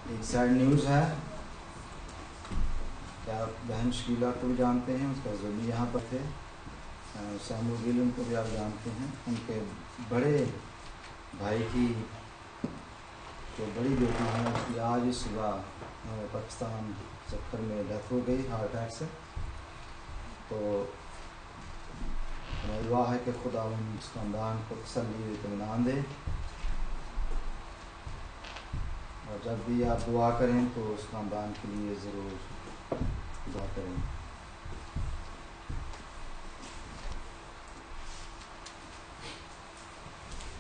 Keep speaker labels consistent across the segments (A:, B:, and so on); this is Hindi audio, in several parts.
A: एक साइड न्यूज़ है, क्या आप बहन शकीला को भी जानते हैं, उसका हस्बैंड भी यहाँ पर थे। सैमुअल गिल को भी आप जानते हैं। उनके बड़े भाई की जो बड़ी बेटी है उसकी आज ही सुबह पाकिस्तान चक्कर में डेथ हो गई हार्ट अटैक से। तो दुआ है कि खुदा उस ख़ानदान को तसल्ली इत्मीनान दे, और जब भी आप दुआ करें तो उस ख़ानदान के लिए ज़रूर दुआ करें।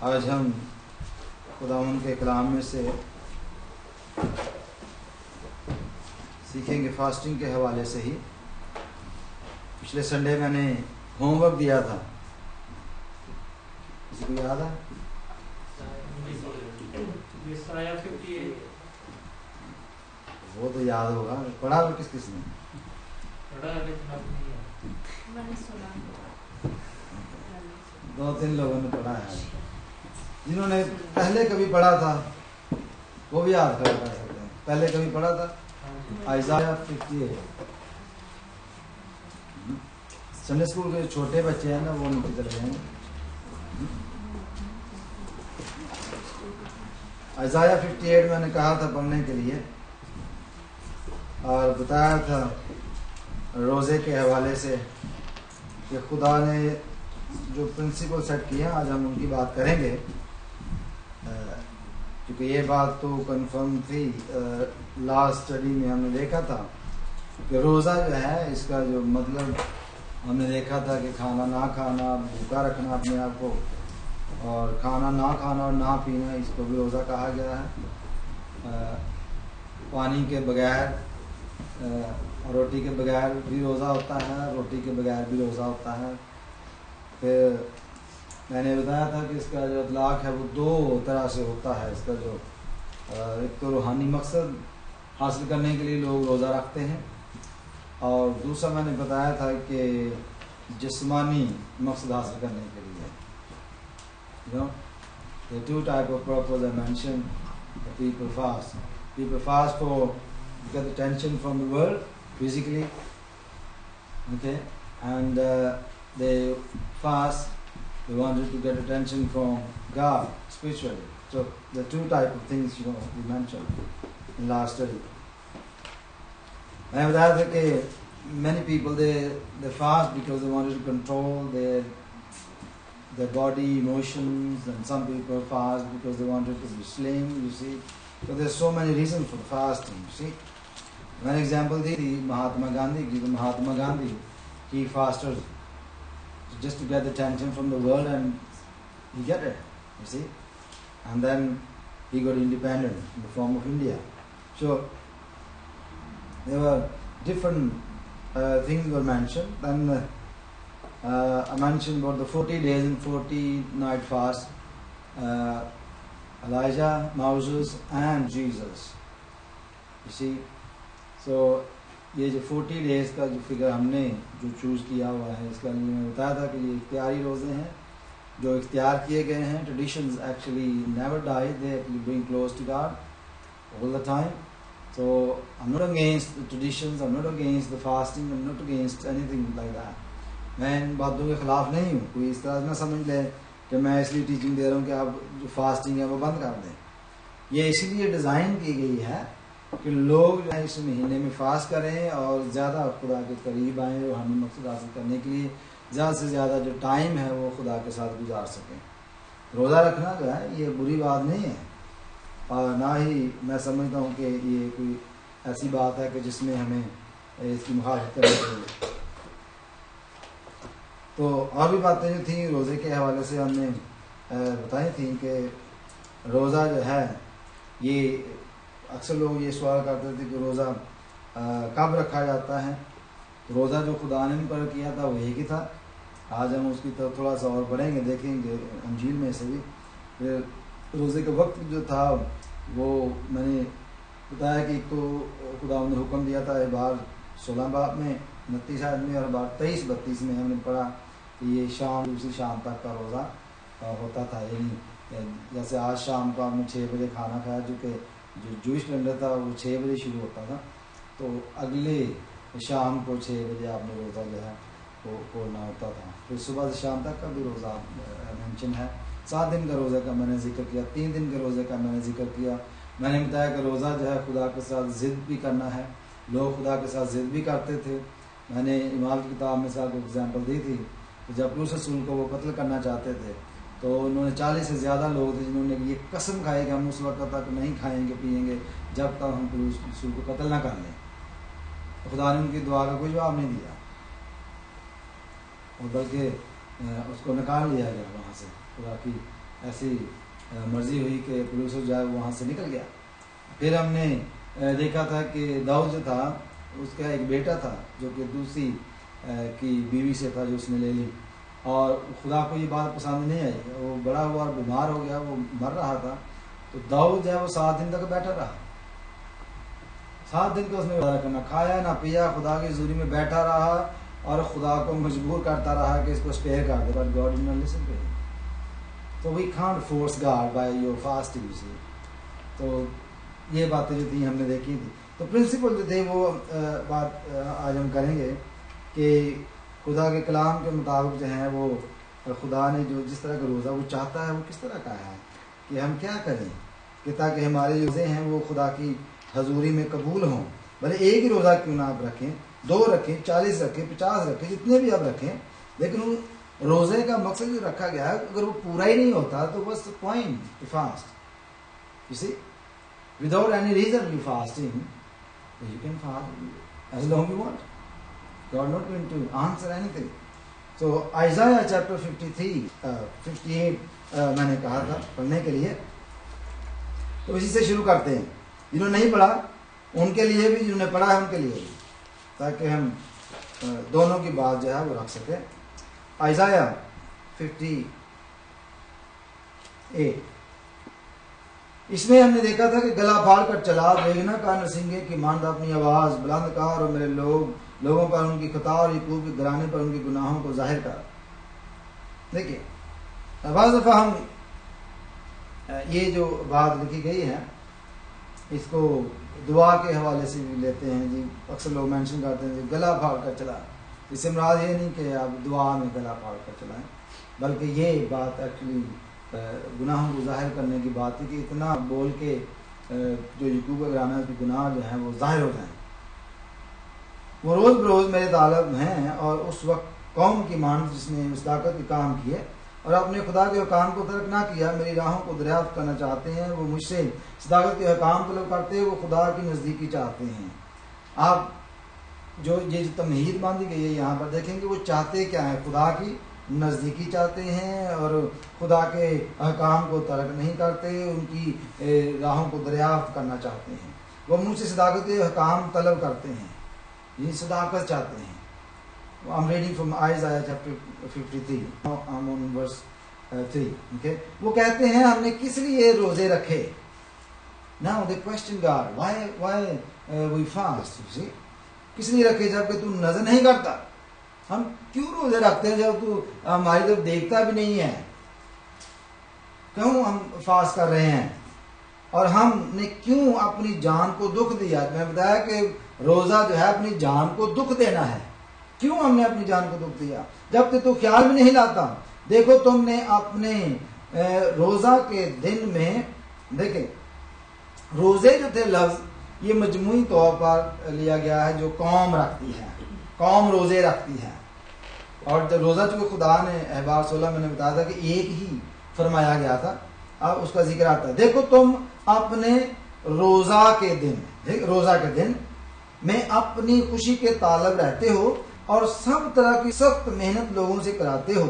A: आज हम खुदावंद के कलाम में से सीखेंगे फास्टिंग के हवाले से ही। पिछले संडे मैंने होमवर्क दिया था, किसी को याद है? वो तो याद होगा, पढ़ा और किस किसने दो तीन लोगों ने पढ़ा है। जिन्होंने पहले कभी पढ़ा था वो भी याद कर सकते हैं। पहले कभी पढ़ा था आइज़ाया 58। संडे स्कूल के छोटे बच्चे हैं ना, वो नीचे चले जाएंगे। आइज़ाया 58 मैंने कहा था पढ़ने के लिए, और बताया था रोज़े के हवाले से कि खुदा ने जो प्रिंसिपल सेट किया, आज हम उनकी बात करेंगे, क्योंकि ये बात तो कंफर्म थी। लास्ट स्टडी में हमने देखा था कि रोज़ा जो है, इसका जो मतलब हमने देखा था कि खाना ना खाना, भूखा रखना अपने आप को, और खाना ना खाना और ना पीना, इसको भी रोज़ा कहा गया है। पानी के बगैर, रोटी के बगैर भी रोज़ा होता है, रोटी के बगैर भी रोज़ा होता है। फिर मैंने बताया था कि इसका जो इतलाक़ है वो दो तरह से होता है। इसका जो एक तो रूहानी मकसद हासिल करने के लिए लोग रोज़ा रखते हैं, और दूसरा मैंने बताया था कि जिस्मानी मकसद हासिल करने के लिए। The two type of purpose I mentioned, the people fast. People fast for get attention from the world physically, okay, and they fast. They wanted to get attention from God spiritually. So the two type of things we mentioned in last study. मैंने बताया था कि many people they fast because they wanted to control their body emotions, and some people fast because they wanted to be slim, you see. So there's so many reasons for fasting, you see. मैंने example दी थी महात्मा गांधी की। तो Mahatma Gandhi he fasted just to get the attention from the world, and he get it, you see. And then he got independent in the form of India. So there were different things were mentioned. Then I mentioned about the 40 days and 40 night fast. Elijah, Moses and Jesus. You see, so ये जो 40 डेज का जो फिगर हमने जो चूज़ किया हुआ है, इसका लिए मैं बताया था कि ये इख्तियारी रोज़े हैं जो इख्तियार किए गए हैं। Traditions actually never die, they actually bring close to God all the time. So I'm not against the traditions, I'm not against the fasting, I'm not against anything like that. मैं इन बातों के ख़िलाफ़ नहीं हूँ। कोई इस तरह ना समझ ले कि मैं इसलिए टीचिंग दे रहा हूँ कि आप जो फास्टिंग है वो बंद कर दें। ये इसीलिए डिज़ाइन की गई है कि लोग जो है इस महीने में फास्ट करें और ज़्यादा खुदा के करीब आएँ, और हमें मकसद हासिल करने के लिए ज़्यादा से ज़्यादा जो टाइम है वो खुदा के साथ गुजार सकें। रोज़ा रखना जो है ये बुरी बात नहीं है, और ना ही मैं समझता हूँ कि ये कोई ऐसी बात है कि जिसमें हमें इसकी मुखालफत करनी चाहिए। तो और भी बातें जो थी रोज़े के हवाले से हमने बताई थी कि रोज़ा जो है ये अक्सर लोग ये सवाल करते थे कि रोज़ा कब रखा जाता है। तो रोज़ा जो खुदा ने मुकर्रर किया था वो एक ही था। आज हम उसकी तरफ थोड़ा सा और बढ़ेंगे, देखेंगे अंजील में से भी। फिर रोज़े का वक्त जो था वो मैंने बताया कि तो खुदा ने हुक्म दिया था बार 16 बाब में, 29 आयत में, और बार 23-32 में हमने पढ़ा कि ये शाम दूसरी शाम तक का रोज़ा होता था। यानी जैसे आज शाम को आपने 6 बजे खाना खाया, जो कि जो जूइश कैलेंडर था वो 6 बजे शुरू होता था, तो अगले शाम को 6 बजे आपने रोज़ा जो है वो खोलना होता था। फिर सुबह से शाम तक का भी रोज़ा मेंशन है। 7 दिन का रोज़े का मैंने जिक्र किया, 3 दिन के रोज़े का मैंने जिक्र किया। मैंने बताया कि रोज़ा जो है खुदा के साथ ज़िद भी करना है, लोग खुदा के साथ ज़िद भी करते थे। मैंने इमाम की किताब में साथ एग्जाम्पल दी थी, तो जब पौलुस रसूल को वो कत्ल करना चाहते थे तो उन्होंने 40 से ज़्यादा लोग थे जिन्होंने ये कसम खाई कि हम उस वक्त तक नहीं खाएंगे पिएंगे जब तक हम पौलुस रसूल को कत्ल ना कर लें। तो खुदा ने उनकी दुआ का कोई जवाब नहीं दिया, और बल्कि उसको निकाल लिया गया वहाँ से। खुदा की ऐसी मर्जी हुई कि पौलुस जो है वहाँ से निकल गया। फिर हमने देखा था कि दाऊद जो था उसका एक बेटा था जो कि दूसरी की बीवी से था, जो उसने ले ली, और खुदा को ये बात पसंद नहीं आई। वो बड़ा हुआ और बीमार हो गया, वो मर रहा था। तो दाऊद जो है वो 7 दिन तक बैठा रहा। 7 दिन का उसने गुजारा करना, खाया ना पिया, खुदा की हज़ूरी में बैठा रहा और खुदा को मजबूर करता रहा कि इसको स्पेयर कर दे, but God did not listen to him. तो we can't force God by your fasting. तो ये बातें जो थी हमने देखी थी। तो प्रिंसिपल जो थे वो बात आज हम करेंगे कि खुदा के कलाम के मुताबिक जो है वो खुदा ने जो जिस तरह का रोज़ा वो चाहता है वो किस तरह का है कि हम क्या करें कि ताकि हमारे रोज़े हैं वो खुदा की हजूरी में कबूल हों। भले एक ही रोज़ा क्यों ना आप रखें, 2 रखें, 40 रखें, 50 रखें, जितने भी आप रखें, लेकिन उन रोज़े का मकसद जो रखा गया है अगर वो पूरा ही नहीं होता तो what's the point to fast? You see, without any reason you fasting, you can fast as long you want. God not going to answer anything. So Isaiah chapter 53, 58 मैंने कहा था पढ़ने के लिए, तो इसी से शुरू करते हैं। जिन्होंने नहीं पढ़ा उनके लिए भी, जिन्होंने पढ़ा है उनके लिए भी, ताकि हम दोनों की बात जो है वो रख सकें। आइज़ाया 58, इसमें हमने देखा था कि गला फाड़ कर चला, बेगना का नरसिंगे की मांद अपनी आवाज़ बुलंद कर, और मेरे लोगों पर उनकी खता और याकूब के घराने पर उनके गुनाहों को जाहिर कर। देखिए बाज़ दफ़ा हम ये जो बात लिखी गई है इसको दुआ के हवाले से भी लेते हैं जी। अक्सर लोग मेंशन करते हैं जी गला फाड़ कर चला। इससे मुराद ये नहीं कि आप दुआ में गला फाड़ कर चलाएं, बल्कि ये बात एक्चुअली गुनाहों को जाहिर करने की बात है कि इतना बोल के जो याकूब का घराना के गुनाह जो हैं वो जाहिर हो जाएं। वो रोज़ बरोज़ मेरे तालब हैं, और उस वक्त कौम की मान जिसने उस ताकत के काम किए और अपने खुदा के हुकाम को तर्क ना किया, मेरी राहों को दरियाफ्त करना चाहते हैं, वो मुझसे सदाकत के हुकाम तलब करते हैं, वो खुदा की नज़दीकी चाहते हैं। आप जो ये जो तमहीद बांधी गई है यहाँ पर देखेंगे वो चाहते क्या है, खुदा की नज़दीकी चाहते हैं और खुदा के हुकाम को तर्क नहीं करते, उनकी राहों को दरियाफ्त करना चाहते हैं। वो मुझसे सदाकत के हुकाम तलब करते हैं, ये सदाकत चाहते हैं। I'm reading from Isaiah chapter 53. Now I'm on verse 3. Okay? वो कहते हैं हमने किस लिए रोजे रखे? Now they question God. Why we fast? You see? किस लिए रखे जबकि तू नजर नहीं करता? हम क्यों रोजे रखते हैं जब तू हमारी तरफ देखता भी नहीं है? क्यों हम फास्ट कर रहे हैं? और हमने क्यों अपनी जान को दुख दिया? मैं बताया कि रोजा जो है अपनी जान को दुख देना है। क्यों हमने अपनी जान को दुख दिया जब तक तो ख्याल भी नहीं लाता? देखो तुमने अपने रोजा के दिन में देखे, रोजे जो थे लफ्ज ये मजमूई तौर पर लिया गया है जो कौम रखती है, कौम रोजे रखती है। और जब रोजा जो खुदा ने अहबार 16 मैंने बताया था कि एक ही फरमाया गया था, अब उसका जिक्र आता है। देखो तुम अपने रोजा के दिन में अपनी खुशी के तालब रहते हो और सब तरह की सख्त मेहनत लोगों से कराते हो।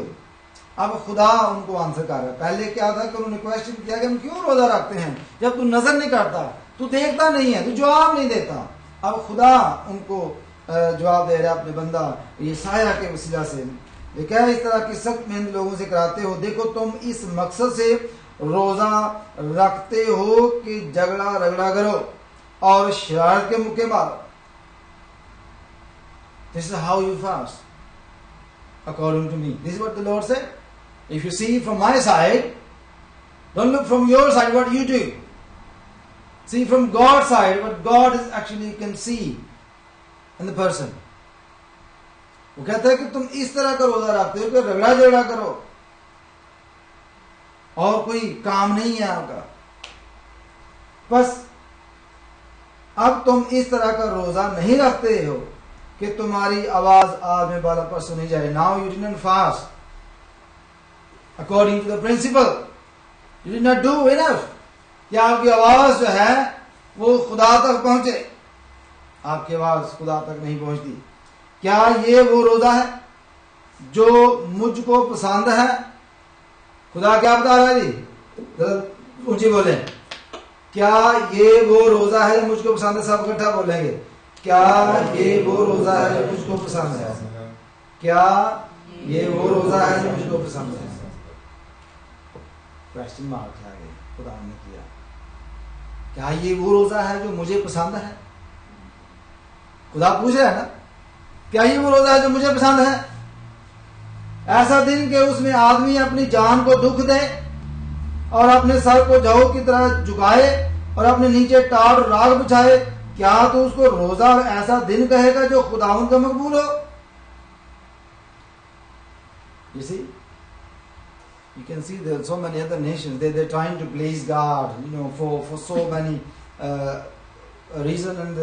A: अब खुदा उनको आंसर कर रहा है। पहले क्या था कि उन्होंने क्वेश्चन किया कि हम क्यों रोजा रखते हैं जब तू नजर नहीं करता, तू देखता नहीं है, तू जवाब नहीं देता। अब खुदा उनको जवाब दे रहा है अपने बंदा ये साया के वसीला से, क्या इस तरह की सख्त मेहनत लोगों से कराते हो। देखो तुम इस मकसद से रोजा रखते हो कि झगड़ा रगड़ा करो और शरारत के मुक्के मारो। This is how you fast, according to me. This is what the Lord said. If you see from my side, don't look from your side what you do. See, from God's side, what God is actually can see in the person. वो कहता है कि तुम इस तरह का रोजा रखते हो कि रगड़ा झगड़ा करो और कोई काम नहीं है आपका, बस अब तुम इस तरह का रोजा नहीं रखते हो कि तुम्हारी आवाज आग में बाला पर सुनी जाए. Now you didn't fast according to the principle, you did not do enough. कि आपकी आवाज जो है वो खुदा तक पहुंचे. आपकी आवाज खुदा तक नहीं पहुंचती. क्या ये वो रोजा है जो मुझको पसंद है? खुदा क्या बता रहा है जी? ऊंची बोले. क्या ये वो रोजा है जो मुझको पसंद है? सब इकट्ठा बोलेंगे. क्या ये वो रोजा है जो मुझको पसंद है? क्या ये वो रोजा है जो मुझको पसंद है? क्वेश्चन मार्क है आगे खुदा ने किया. क्या ये वो रोजा है जो मुझे पसंद है? खुदा पूछ रहा है ना, क्या ये वो रोजा है जो मुझे पसंद है? ऐसा दिन कि उसमें आदमी अपनी जान को दुख दे और अपने सर को जौ की तरह झुकाए और अपने नीचे टाट और राग बिछाए. क्या तो उसको रोजा ऐसा दिन कहेगा जो खुदावंद का मकबूल हो? You see, you can see there are so many other nations. They're trying to please God, for so many reason and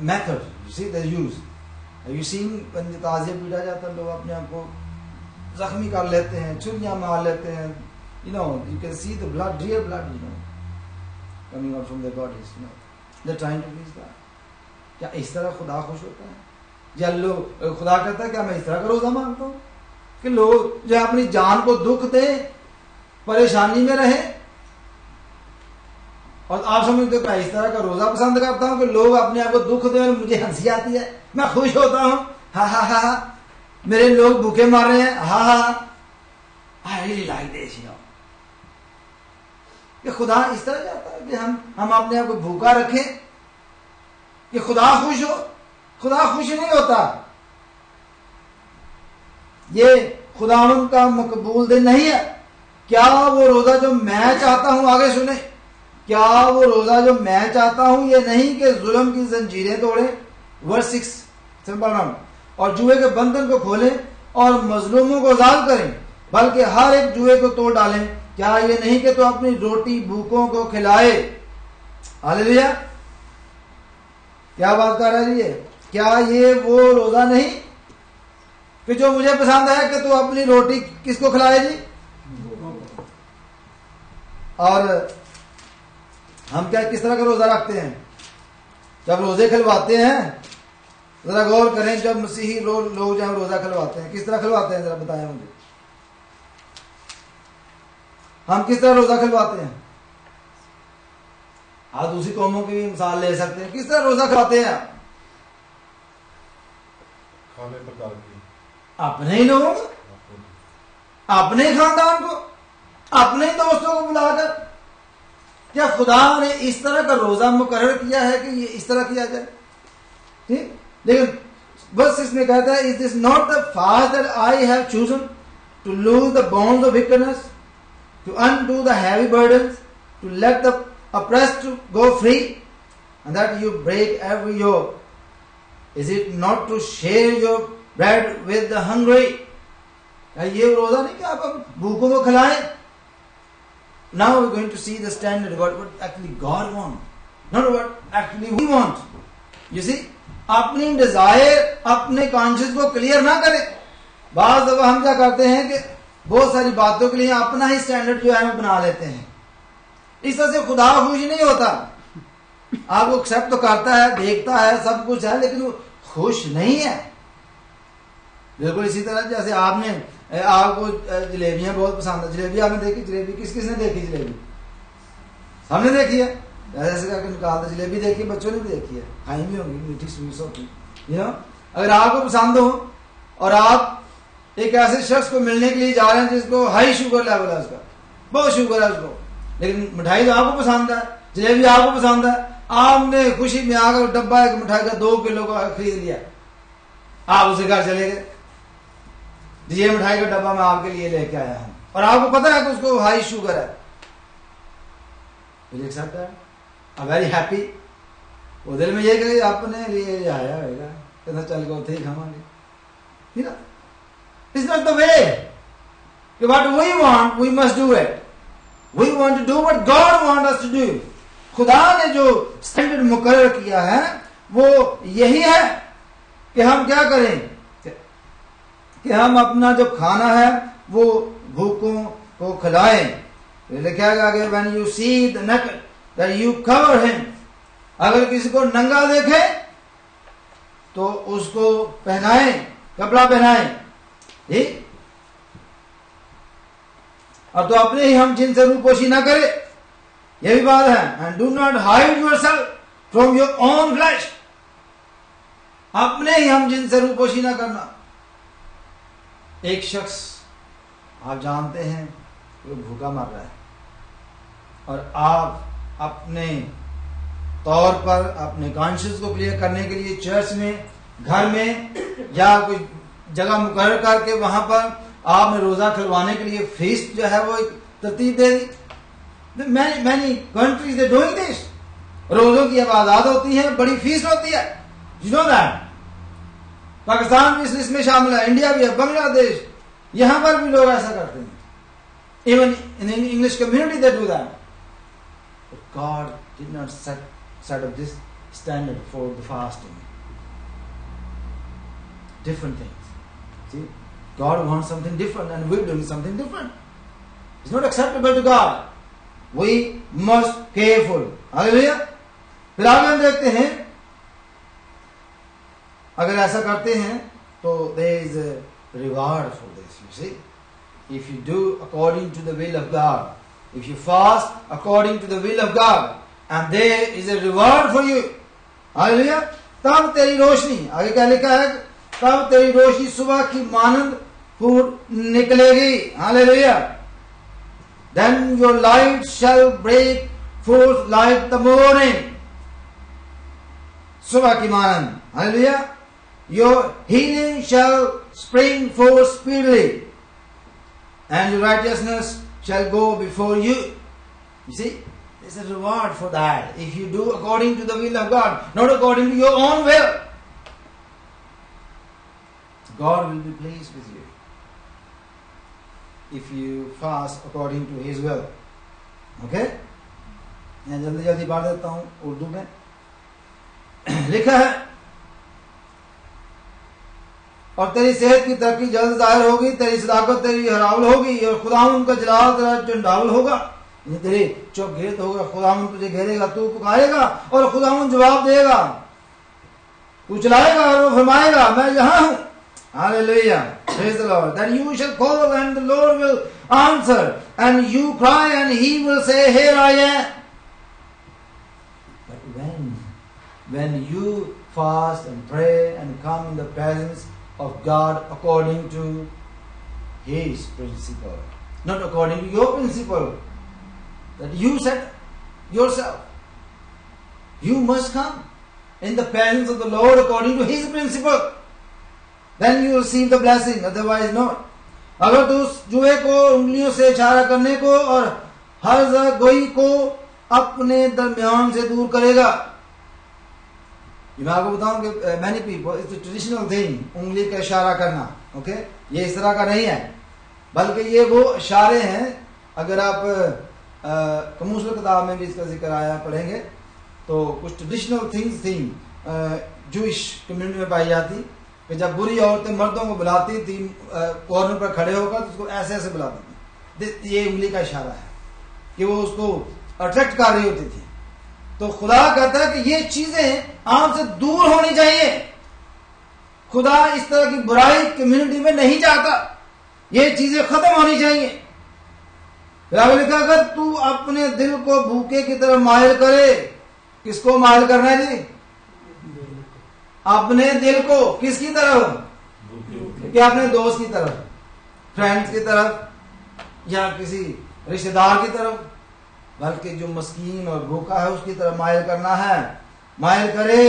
A: method. You see, they use. Have you seen when ताजिया पीटा जाता है, लोग अपने आप को जख्मी कर लेते हैं, छुरियां मार लेते हैं. You can see the blood, real blood, coming out from their bodies. They're trying to please God. क्या इस तरह खुदा खुश होता है? या लोग खुदा कहता है क्या मैं इस तरह का रोजा मांगता हूँ कि लोग जो अपनी जान को दुख दे, परेशानी में रहे? और आप समझते हो क्या इस तरह का रोजा पसंद करता हूं कि लोग अपने आप को दुख दे और मुझे हंसी आती है, मैं खुश होता हूं, हा हा हा हा, मेरे लोग भूखे मार रहे हैं, हा हा, आई रियली लाइक दिस. कि खुदा इस तरह चाहता है कि हम अपने आप को भूखा रखें कि खुदा खुश हो? खुदा खुश नहीं होता. ये खुदावंद का मकबूल दिन नहीं है. क्या वो रोजा जो मैं चाहता हूं, आगे सुने, क्या वो रोजा जो मैं चाहता हूं ये नहीं कि जुल्म की जंजीरें तोड़े, वर्स 6 सिंपल नाम, और जुए के बंधन को खोलें और मजलूमों को आजाद करें, बल्कि हर एक जुए को तोड़ डालें. क्या ये नहीं कि तो अपनी रोटी भूखों को खिलाए? हालेलुया. क्या बात कर रहा है ये? क्या ये वो रोजा नहीं कि जो मुझे पसंद है कि तू अपनी रोटी किसको खिलाए जी? और हम क्या किस तरह का रोजा रखते हैं? जब रोजे खिलवाते हैं, जरा गौर करें, जब मसीही लोग जब रोजा खिलवाते हैं किस तरह खिलवाते हैं, जरा बताएं मुझे. हम किस तरह रोजा खिलवाते हैं? आप दूसरी कौमों की भी मिसाल ले सकते हैं. किस तरह रोजा खिलवाते हैं?
B: खाने प्रकार की
A: अपने ही लोगों को, अपने ही खानदान को, अपने ही दोस्तों को बुलाकर. क्या खुदा ने इस तरह का रोजा मुकर्रर किया है कि ये इस तरह किया जाए? ठीक. लेकिन बस इसमें कहता है, is this not the fast that I have chosen to loose the bonds of weakness, to undo the heavy burdens, to let the oppressed go free, and that you break every yoke? Is it not to share your bread with the hungry? ये रोजा नहीं कि आप भूखों को खिलाएं. Now we're going to see the standard, what actually God wants, not what actually we want. You see, अपनी डिजायर अपने कॉन्शियस को क्लियर ना करें. बाज़ दफा हम क्या करते हैं कि बहुत सारी बातों के लिए अपना ही स्टैंडर्ड जो है वो बना लेते हैं. इस तरह से खुदा खुश नहीं होता. आपको एक्सेप्ट तो करता है, देखता है, सब कुछ है, लेकिन वो खुश नहीं है. बिल्कुल इसी तरह जैसे आपको जलेबियां बहुत पसंद है. जलेबी आपने देखी? जलेबी किस किसने देखी? जलेबी हमने देखी है. ऐसे करके निकालते. जलेबी देखी, बच्चों ने भी देखी है, खाई भी होंगी, मीठी स्वीट्स होती. अगर आपको पसंद हो और आप एक ऐसे शख्स को मिलने के लिए जा रहे हैं जिसको हाई शुगर लेवल है, उसका बहुत शुगर है उसको, लेकिन मिठाई तो आपको पसंद है, जलेबी आपको पसंद है, आपने खुशी में आकर डब्बा एक मिठाई का 2 किलो का खरीद लिया, आप उसे घर चले गए, ये मिठाई का डब्बा मैं आपके लिए लेके आया हूं, और आपको पता है कि उसको हाई शुगर है. Very happy. वो दिल में ये कि अपने लिए आया होगा, कहना चल गो थे खावांगे। It's not the way. What we want we must do it. We want to do what God want us to do. खुदा ने जो स्टैंडर्ड मुकर्रर किया है वो यही है कि हम क्या करें कि हम अपना जो खाना है वो भूखों को खिलाएं। लिखा गया आगे when you see the naked that you cover him. अगर किसी को नंगा देखे तो उसको पहनाएं, कपड़ा पहनाएं। ठीक। और तो अपने ही हम जिनसे रूपोशी ना करें, यह भी बात है। And do not hide yourself from your own flash. अपने ही हम जिनसे रूपोशी ना करना। एक शख्स आप जानते हैं वो भूखा मर रहा है और आप अपने तौर पर अपने कॉन्शियस को क्लियर करने के लिए चर्च में, घर में या कोई जगह मुकर्रर करके वहां पर आपने रोजा खुलवाने के लिए फीस्ट जो है वो एक तरतीब दे दी। Many countries they doing this. रोजों की अब आजाद होती है, बड़ी फीस्ट होती है। You know that. पाकिस्तान भी इसमें शामिल है, इंडिया भी है, बांग्लादेश, यहां पर भी लोग ऐसा करते हैं। Even in English community they do that. But God did not set up this standard for the fasting. Different things. See, God wants something different, and we're doing something different. It's not acceptable to God. We must careful. Hallelujah. फिर आगे हम देखते हैं, अगर ऐसा करते हैं तो there is a reward for this. You see, if you do according to the will of God, if you fast according to the will of God, and there is a reward for you. Hallelujah. तब तेरी रोशनी, आगे क्या लिखा है, तब तेरी रोशनी सुबह की मानंद फूट निकलेगी। Hallelujah. Then your light shall break forth like the morning. सुबह की मानंद। Hallelujah. Your healing shall spring forth speedily, and your righteousness shall go before you. You see, there's a reward for that. If you do according to the will of God, not according to your own will, God will be pleased with you. If you fast according to His will. Okay? मैं जल्दी जल्दी पढ़ देता हूँ उर्दू में। लिखा है, और तेरी सेहत की तरक्की जल्द जाहिर होगी, तेरी सदाकत तेरी हरावल होगी, और खुदावंद का जलाल तेरा चंडावल होगा। तेरे चौक घेरत होगा, खुदावंद तुझे घेरेगा, तू पुकारेगा और खुदावंद जवाब देगा। तू चलाएगा और वो फरमाएगा मैं यहाँ हूँ। Hallelujah. Praise the Lord. Then you shall call and the Lord will answer, and you cry and He will say, here I am. But when you fast and pray and come in the presence of God according to His principle, not according to your principle that you set yourself, you must come in the presence of the Lord according to His principle. Then you receive the blessing, otherwise not. अगर तू उस जुए को उंगलियों से इशारा करने को और हर गोई को अपने दरमियान से दूर करेगा। मैं आपको बताऊं कि many people it's a traditional thing, उंगली का इशारा करना, ओके, ये इस तरह का नहीं है, बल्कि ये वो इशारे हैं। अगर आप कमूसल किताब में भी इसका जिक्र आया पढ़ेंगे तो कुछ ट्रेडिशनल थिंग्स थी जूइश कम्युनिटी में पाई जाती कि जब बुरी औरतें मर्दों को बुलाती थी कॉर्नर पर खड़े होकर तो उसको ऐसे ऐसे बुलाती थी। ये उंगली का इशारा है कि वो उसको अट्रैक्ट कर रही होती थी। तो खुदा कहता है कि ये चीजें आपसे दूर होनी चाहिए। खुदा इस तरह की बुराई कम्युनिटी में नहीं चाहता, ये चीजें खत्म होनी चाहिए। लिखा अगर तू अपने दिल को भूखे की तरफ मायल करे, किसको मायल करना है जी? अपने दिल को किसकी तरफ? कि अपने दोस्त की तरफ, फ्रेंड्स की तरफ या किसी रिश्तेदार की तरफ, बल्कि जो मस्कीन और भूखा है उसकी तरफ मायल करना है। मायल करे,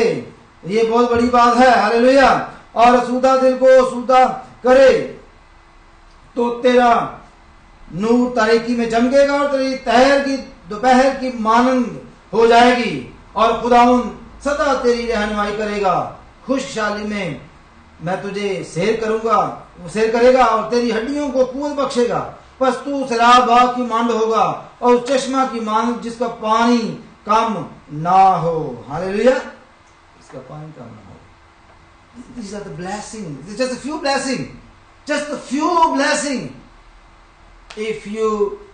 A: ये बहुत बड़ी बात है। हालेलुया। और सूदा दिल को सूदा करे तो तेरा नूर तारीकी में चमकेगा और तेरी दोपहर की मानंद हो जाएगी और खुदाउन सदा तेरी रहनुमाई करेगा। खुशहाली में मैं तुझे सैर करेगा और तेरी हड्डियों को कुवत बख्शेगा। बस तू सैलाब बाग की मांड होगा और चश्मा की मांड जिसका पानी कम ना हो। हालेलुया, इसका पानी कम ना हो। These are the blessings. It's just a few blessings. Just a few blessings. If you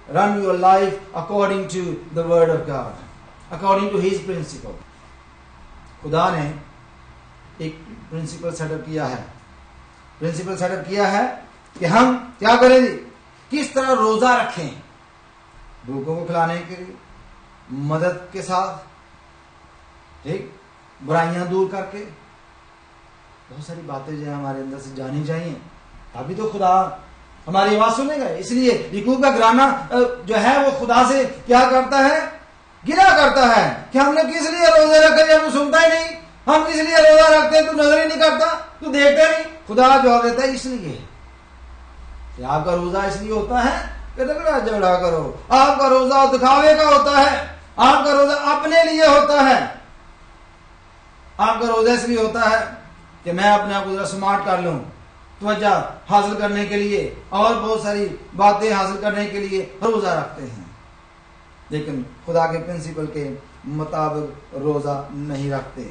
A: run your life according to the word of God, according to His principle. खुदा ने एक प्रिंसिपल सेटअप किया है कि हम क्या करेंगे, किस तरह रोजा रखें, भूखों को खिलाने के लिए, मदद के साथ, ठीक, बुराइयां दूर करके। बहुत सारी बातें जो है हमारे अंदर से जानी चाहिए, अभी तो खुदा हमारी आवाज सुनेगा। इसलिए याकूब का घराना जो है वो खुदा से क्या करता है, गिला करता है कि हमने किस लिए रोजे रखे, हम सुनता ही नहीं, हम किस लिए रोजा रखते, तू नजर ही नहीं करता, तू देखता नहीं। खुदा जवाब देता है इसलिए आपका रोजा इसलिए होता है कि झगड़ा करो, आपका रोजा दिखावे का होता है, आपका रोजा अपने लिए होता है, आपका रोजा इसलिए होता है कि मैं अपने आप को स्मार्ट कर लूं, त्वचा हासिल करने के लिए और बहुत सारी बातें हासिल करने के लिए रोजा रखते हैं, लेकिन खुदा के प्रिंसिपल के मुताबिक रोजा नहीं रखते।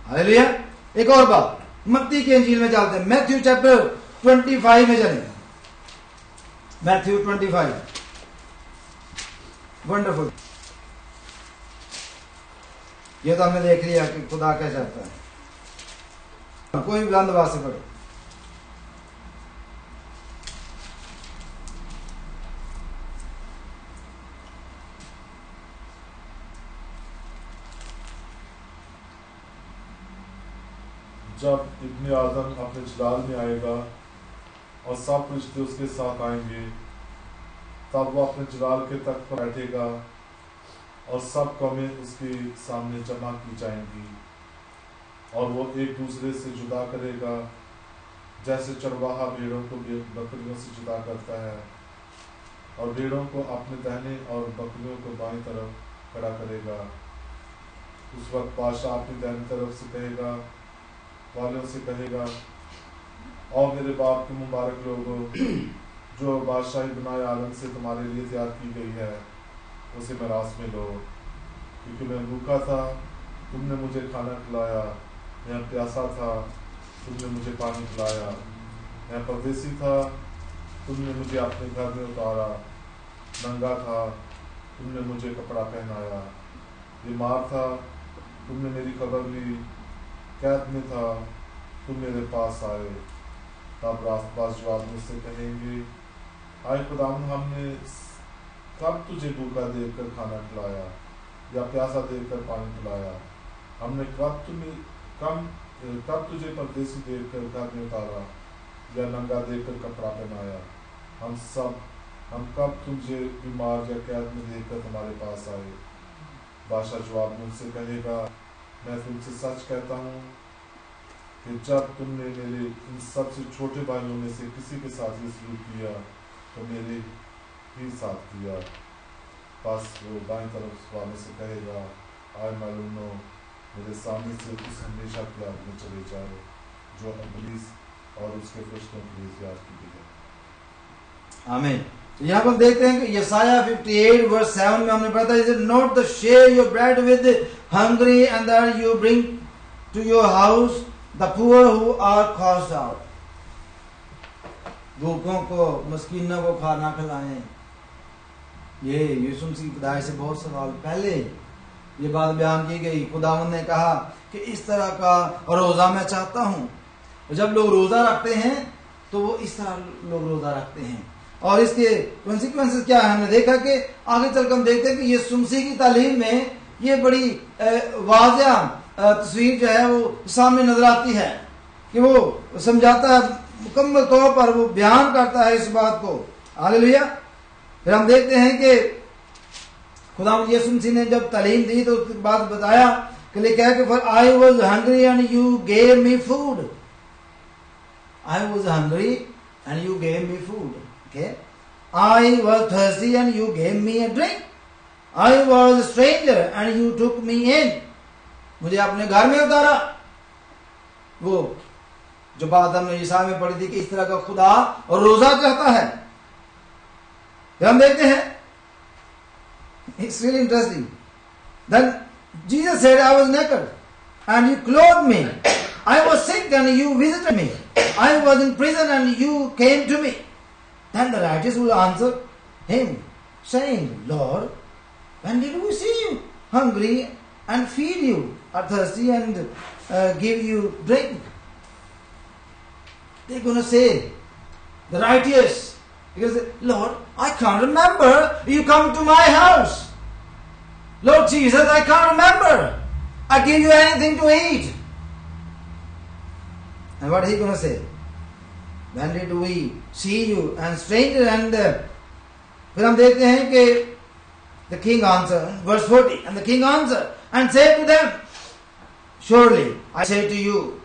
A: हालेलुया। एक और बात, मत्ती के इंजील में चलते हैं, मैथ्यू चैप्टर 25 में चलें। Matthew 25, wonderful. ये तो हमने देख लिया कि खुदा क्या चाहता है। कोई बुलंद आवाज से पढ़ो।
B: जब इब्ने आदम अपने जलाल में आएगा और सब फरिश्ते उसके साथ आएंगे, तब वो अपने जलाल के तख्त पर बैठेगा और सब कौमें उसके सामने जमा की जाएंगी और वो एक दूसरे से जुदा करेगा, जैसे चरवाहा भेड़ों को बकरियों से जुदा करता है, और भेड़ों को अपने दाहिने और बकरियों को बाईं तरफ खड़ा करेगा। उस वक्त बादशाह अपनी दाहिनी तरफ से कहेगा, वालों से कहेगा, और मेरे बाप के मुबारक लोगों, जो बादशाही बनाए आलम से तुम्हारे लिए तैयार की गई है, उसे मिरास में लो, क्योंकि मैं भूखा था, तुमने मुझे खाना खिलाया, मैं प्यासा था, तुमने मुझे पानी पिलाया, मैं परदेसी था, तुमने मुझे अपने घर में उतारा, नंगा था, तुमने मुझे कपड़ा पहनाया, बीमार था, तुमने मेरी खबर ली, कैद में था, तुम मेरे पास आए। तब रास्तबाज जवाब मुझसे कहेंगे, आए खुदावन, हमने कब तुझे भूखा देखकर खाना खिलाया या प्यासा देखकर पानी पिलाया, हमने कब तुझे परदेसी देखकर घर में उतारा या नंगा देखकर कपड़ा पहनाया, हम कब तुझे बीमार या कैद में देखकर तुम्हारे पास आए। बादशाह जवाब मुझसे कहेगा, मैं तुमसे सच कहता हूँ कि जब तुमने मेरे इन सबसे छोटे भाइयों में से किसी के साथ ये सलूक किया तो मेरे ही साथ किया। बस वो बाईं तरफ वाले से कहेगा, आए मालूम, मेरे सामने से उस हमेशा की आग में चले जाए जो इब्लीस और उसके फरिश्तों के लिए तैयार की गई है।
A: आमीन। यहाँ पर देखते हैं कि यसाया 58 वर्स 7 में हमने पढ़ा था, is it not the share your bread with hungry and that you bring to your house the poor who are cast out. भूखों को, मस्कीनों को खाना खिलाएं। ये यीशु मसीह की खुदाई से बहुत साल पहले ये बात बयान की गई। खुदावंद ने कहा कि इस तरह का रोजा मैं चाहता हूं। जब लोग रोजा रखते हैं तो वो इस तरह लोग रोजा रखते हैं, और इसके कॉन्सिक्वेंसेस क्या है हमने देखा कि आगे चलकर हम देखते हैं कि यीशु मसीह की तालीम में ये बड़ी वाज़िया तस्वीर जो है वो सामने नजर आती है कि वो समझाता है, मुकम्मल तौर पर वो बयान करता है इस बात को। हालेलुया। फिर हम देखते हैं कि खुदा यीशु मसीह ने जब तालीम दी तो उसके बाद बताया कि लिखा है कि for I was hungry and you gave me food. I was hungry and you gave me food. Okay? I was thirsty and you gave me a drink. I was a stranger and you took me in. मुझे अपने घर में उतारा. वो जो बात हमने ईसा में पढ़ी थी कि इस तरह का खुदा और रोजा चाहता है. फिर हम देखते हैं, it's really interesting. Then Jesus said, I was naked and you clothed me. I was sick and you visited me. I was in prison and you came to me. Then the righteous will answer him, saying, Lord, when did we see you hungry and feed you, or thirsty and give you drink? They're going to say, the righteous, because Lord, I can't remember you come to my house. Lord Jesus, I can't remember I give you anything to eat. And what is he going to say? When did we see you and stranger? And फिर हम देखते हैं कि the king answered, verse 40, and the king answered and said to them, surely I say to you.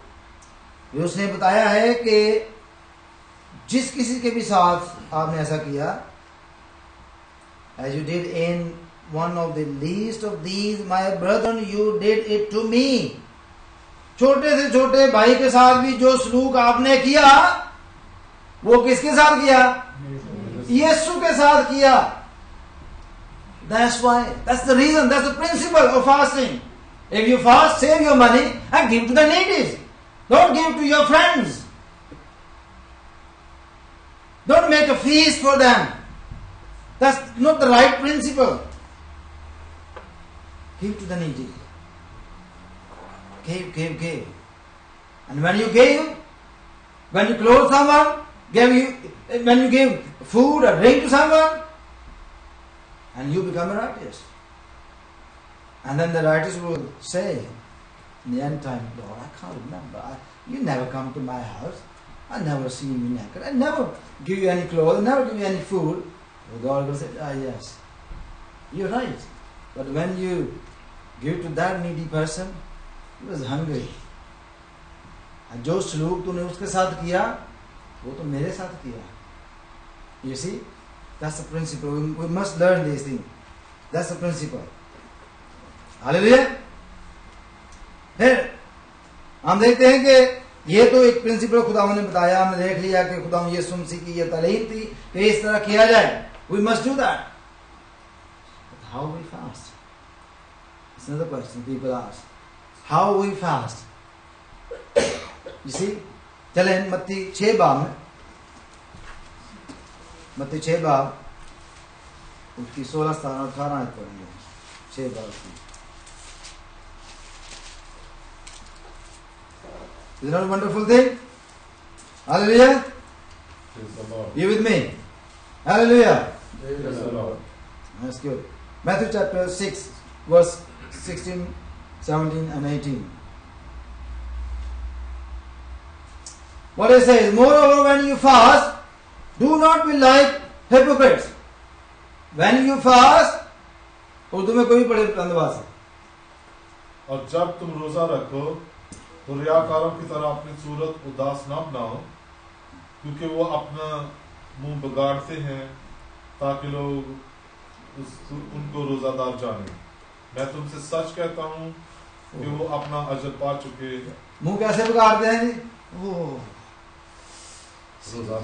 A: फिर उसने बताया है कि जिस किसी के भी साथ आपने ऐसा किया, as you did in one of the least of these my brethren, you did it to me. छोटे से छोटे भाई के साथ भी जो सलूक आपने किया, वो किसके साथ किया? यीशु के साथ किया. That's why, that's the reason, that's the principle of fasting. If you fast, save your money and give to the needy. Don't give to your friends. Don't make a feast for them. That's not the right principle. Give to the needy. Give. And when you gave, when you clothe someone, when you give food or drink to someone, and you become a righteous. And then the righteous will say, in the end time, Lord, I can't remember. You never come to my house. I never seen you naked. I never give you any clothes. I never give you any food. Well, God will say, yes, you're right. But when you give to that needy person, he was hungry. And जो सलूक तूने उसके साथ किया, वो तो मेरे साथ किया. You see, that's the principle. We must learn these things. That's the principle. Hallelujah. फिर हम देखते हैं कि ये तो एक प्रिंसिपल खुदावन ने बताया, हमने देख लिया कि खुदावन यीशु मसीह की ये तालीम थी कि इस तरह किया जाए. We must do that. But how we fast? It's another question people ask. How we fast? You see, चलें मत्ती 6 बाब में, मत्ती 6 बाब उसकी 16, 17, 18 आयत पढ़ेंगे. 6 बाब की. Isn't that a wonderful thing? Hallelujah. You with me? Hallelujah. That's good. Matthew chapter 6, verse 16, 17 and 18. What it says, moreover, when you fast, do not be like hypocrites. When you fast, Urdu में कोई पढ़े अंदवास है.
B: और जब तुम रोजा रखो तो रियाकारों की तरह अपनी सूरत उदास न बनाओ, क्योंकि वो अपना मुंह बिगाड़ते हैं ताकि लोग उनको रोजादार जाने. मैं तुमसे सच कहता हूँ कि वो अपना अजर पा चुके.
A: मुंह कैसे बिगाड़ते हैं जी? वो
B: रोजा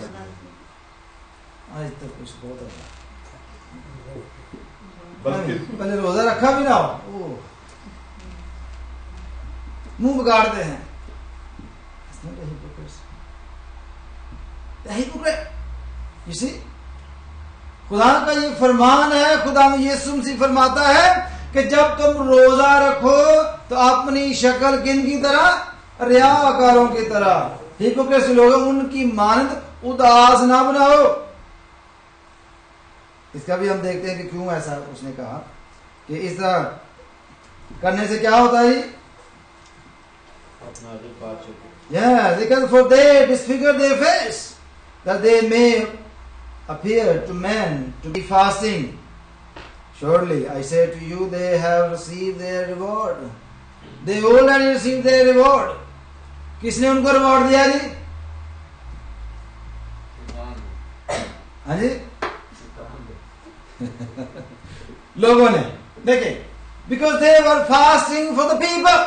A: आज तक कुछ बहुत है,
B: बल्कि
A: पहले रोजा रखा भी ना हो, मुंह बिगाड़ते हैं. You see, खुदा का ये फरमान है. खुदा यीशु मसीह फरमाता है कि जब तुम रोजा रखो तो अपनी शक्ल किन की तरह? रियाकारों की तरह. हिपोक्रेट लोग उनकी मानद उदास ना बनाओ. इसका भी हम देखते हैं कि क्यों ऐसा उसने कहा कि इस तरह करने से क्या होता है? Yeah, because for they disfigure their face, that they may appear to men to be fasting. Surely I say to you, they have received their reward. They already received their reward. किसने उनको रिवॉर्ड दिया जी? हाँ जी. लोगों ने, देखिए, because they were fasting for the people,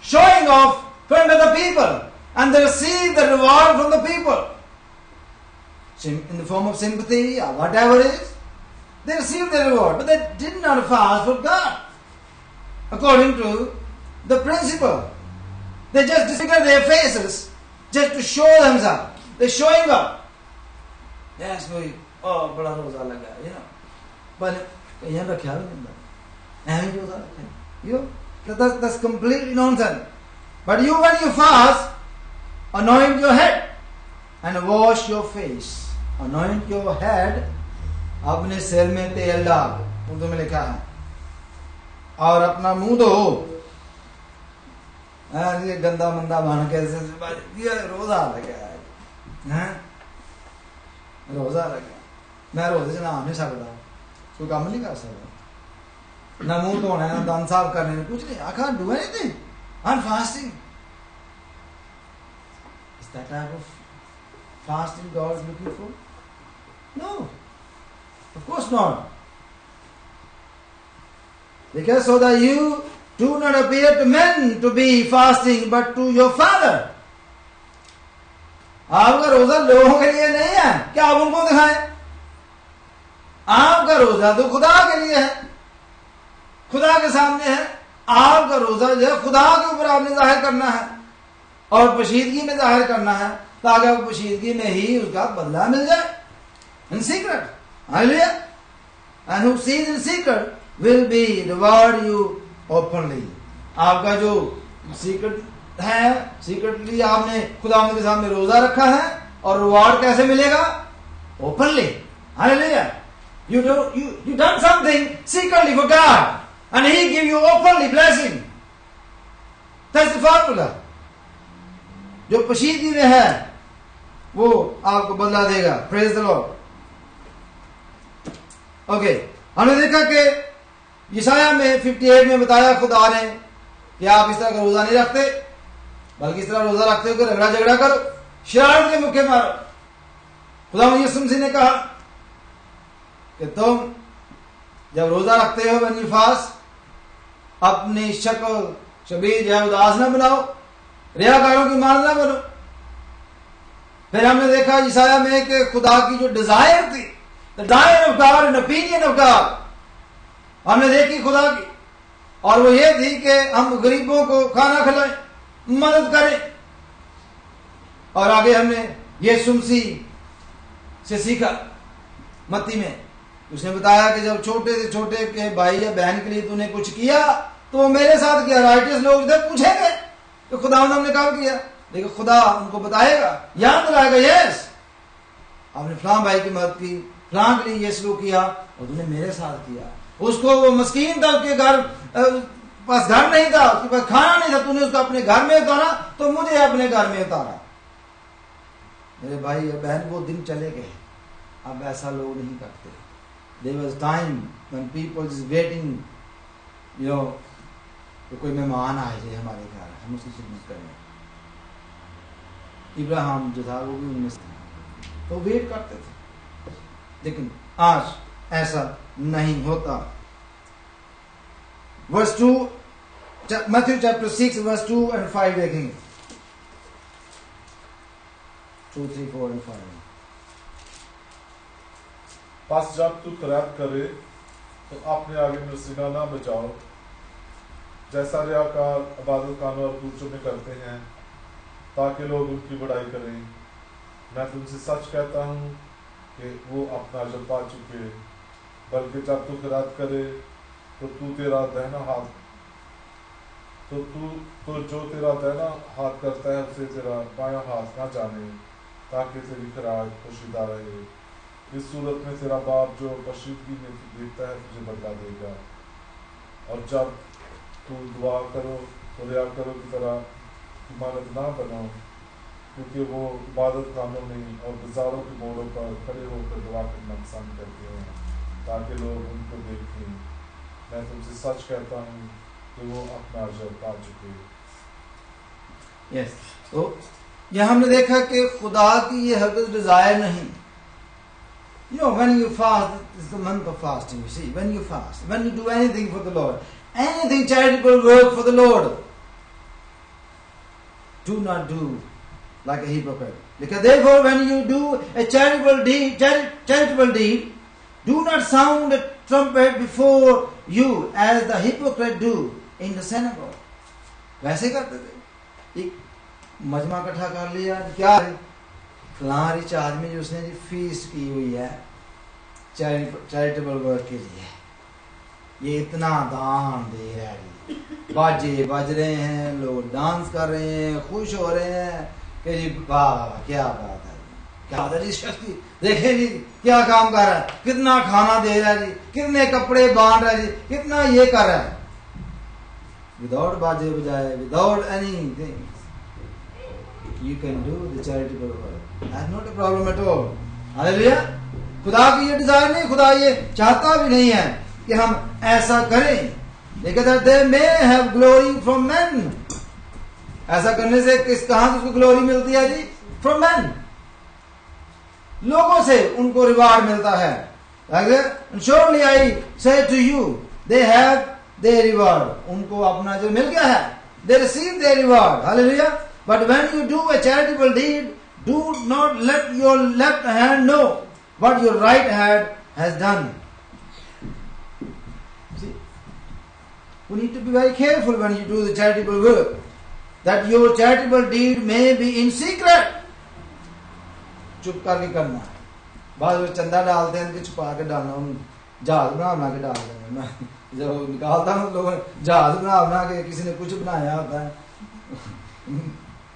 A: showing off front of the people, and they received the reward from the people in the form of sympathy or whatever it is. They received the reward, but they did not fast for God according to the principle. They just disfigured their faces just to show themselves. They're showing up. Yes, we, oh, bada roza laga, you know. But यहाँ रखा भी नहीं था, ऐसे रोजा रखा, you, that's completely nonsense. But you, when you fast, anoint your head and wash your face. Anoint your head, अपने सिर में तेल डाल, उर्दू में लिखा है, और अपना मुंह धो। ये गंदा मंदा बहाना कैसे, ये रोजा लगा है, रोजा लगा, मैं रोजे से नहा नहीं सकता, कोई काम नहीं कर सकता, ना मुंह धोना है, ना दांत साफ करने में, कुछ नहीं, I can't do anything, I'm fasting. Is that type of fasting God is looking for? No, of course not. Because so that you do not appear to men to be fasting, but to your Father. आपका रोजा लोगों के लिए नहीं है, क्या आप उनको दिखाएं? आपका रोजा तो खुदा के लिए है, खुदा के सामने है। आपका रोजा जो है खुदा के ऊपर आपने जाहिर करना है और पोशीदगी में जाहिर करना है, ताकि आपको पोशीदगी में ही उसका बदला मिल जाए। In secret, hallelujah. And who sees in secret will be reward you openly. आपका जो सीक्रेट है, सीक्रेटली आपने खुदा के सामने रोजा रखा है, और रिवार्ड कैसे मिलेगा? Openly, hallelujah. You done something secretly for God, and He give you openly blessing. That's the formula. जो पोशीदगी में है, वो आपको बदला देगा। Praise the Lord. ओके, हमने देखा कि यशाया में 58 में बताया खुदा ने कि आप इस तरह का रोजा नहीं रखते, बल्कि इस तरह रोजा रखते हो कि झगड़ा झगड़ा करो, शरारत के मुक्के मारो। खुदा यीशु मसीह ने कहा कि तुम जब रोजा रखते हो, व्हेन यू फास्ट, अपनी शक्ल शबीर जो है उदास ना बनाओ, रियाकारों की मान ना बनो। फिर हमने देखा यशाया में कि खुदा की जो डिजायर थी, the desire of God and opinion of God, हमने देखी खुदा की, और वो ये थी कि हम गरीबों को खाना खिलाएं, मदद करें। और आगे हमने यीशु मसीह से सीखा, मत्ती में उसने बताया कि जब छोटे से छोटे के भाई या बहन के लिए तूने कुछ किया तो वो मेरे साथ किया। राइटियस लोग इधर पूछेंगे तो खुदा हमने काम किया, लेकिन खुदा उनको बताएगा, याद दिलाएगा, यस आपने फलां भाई की मदद की, फलां के लिए ये सलूक किया, और तूने मेरे साथ किया। उसको वो मस्कीन था, उसके घर पास घर नहीं था, उसके पास खाना नहीं था, तूने उसको अपने घर में उतारा तो मुझे अपने घर में उतारा। मेरे भाई और बहन वो दिन चले गए, अब ऐसा लोग नहीं करते। There was time when people is waiting, you know, तो कोई मेहमान आए थे हमारे घर, हम उसकी खिदमत करें। इब्राहिम जो था वो भी उनमें से था, तो वेट करते थे, लेकिन आज ऐसा नहीं होता। Verse 2, Matthew chapter 6 verse 2 and 5 देखेंगे, 2, 3, 4 and 5।
B: बस जब तू खैरात करे तो अपने आगे में सीना ना बचाओ, जैसा रियाकार इबादत खानों और दूसरों में करते हैं, ताकि लोग उनकी बड़ाई करें। मैं तुमसे सच कहता हूँ कि वो अपना अजर पा चुके। बल्कि जब तू खैरात करे तो तू तेरा दाहिना हाथ तो जो तेरा दाहिना हाथ करता है उसे तेरा बायां हाथ ना जाने, ताकि तेरी खैरात पोशीदा रहे। इस सूरत में तेरा बाप जो पोशीदगी में देखता है तुझे बदला देगा। और जब तू दुआ करो तो रियाकारों की तरह इमारत ना बनाओ, क्योंकि वो इबादत खानों में और बाजारों के मोड़ों पर खड़े होकर दुआ करना पसंद करते हैं, ताकि लोग उनको देखें। मैं तुमसे सच कहता हूँ कि वो अपना अजर पा चुके।
A: यस, तो यह हमने देखा कि खुदा की ये हरगिज़ डिजायर नहीं, You know, when you fast, it's the month of fasting, you see. When you fast, when you do anything for the Lord, anything charitable work for the Lord, do not do like a hypocrite. Because therefore, when you do a charitable deed, do not sound a trumpet before you as the hypocrite do in the synagogue. वैसे करते थे, एक मजमा इकट्ठा कर लिया, क्या फलां रिच आदमी जो उसने जी फीस की हुई है चैरिटेबल वर्क के लिए, ये इतना दान दे रहा है, बाजे बज रहे हैं, लोग डांस कर रहे हैं, खुश हो रहे हैं कि जी वाह क्या बात है, क्या बात है जी, शक्ति देखे जी क्या काम कर रहा है, कितना खाना दे रहा है जी, कितने कपड़े बांध रहा है जी, कितना ये कर रहा है, विदाउट बाजे बजाए, without anything, you can do the charitable work. That's not a problem at all. Hallelujah. खुदा की ये डिजायर नहीं, खुदा ये चाहता भी नहीं है कि हम ऐसा करें, लेकिन they may have glory from men. ऐसा करने से कहां से उसको ग्लोरी मिलती है जी? From men. लोगों से उनको रिवार्ड मिलता है। And surely I say to you, they have their reward. उनको अपना जो मिल गया है, they receive their reward. Hallelujah. But when you do a charitable deed, do not let your left hand know what your right hand has done. See, we need to be very careful when you do the charitable work, that your charitable deed may be in secret. चुप करके करना है, बाद में चंदा डालते हैं कि छुपा के डालना, उन जहाज बना के डाल देंगे। मैं जब निकालता हूँ लोग जहाज बना के किसी ने कुछ बनाया होता है,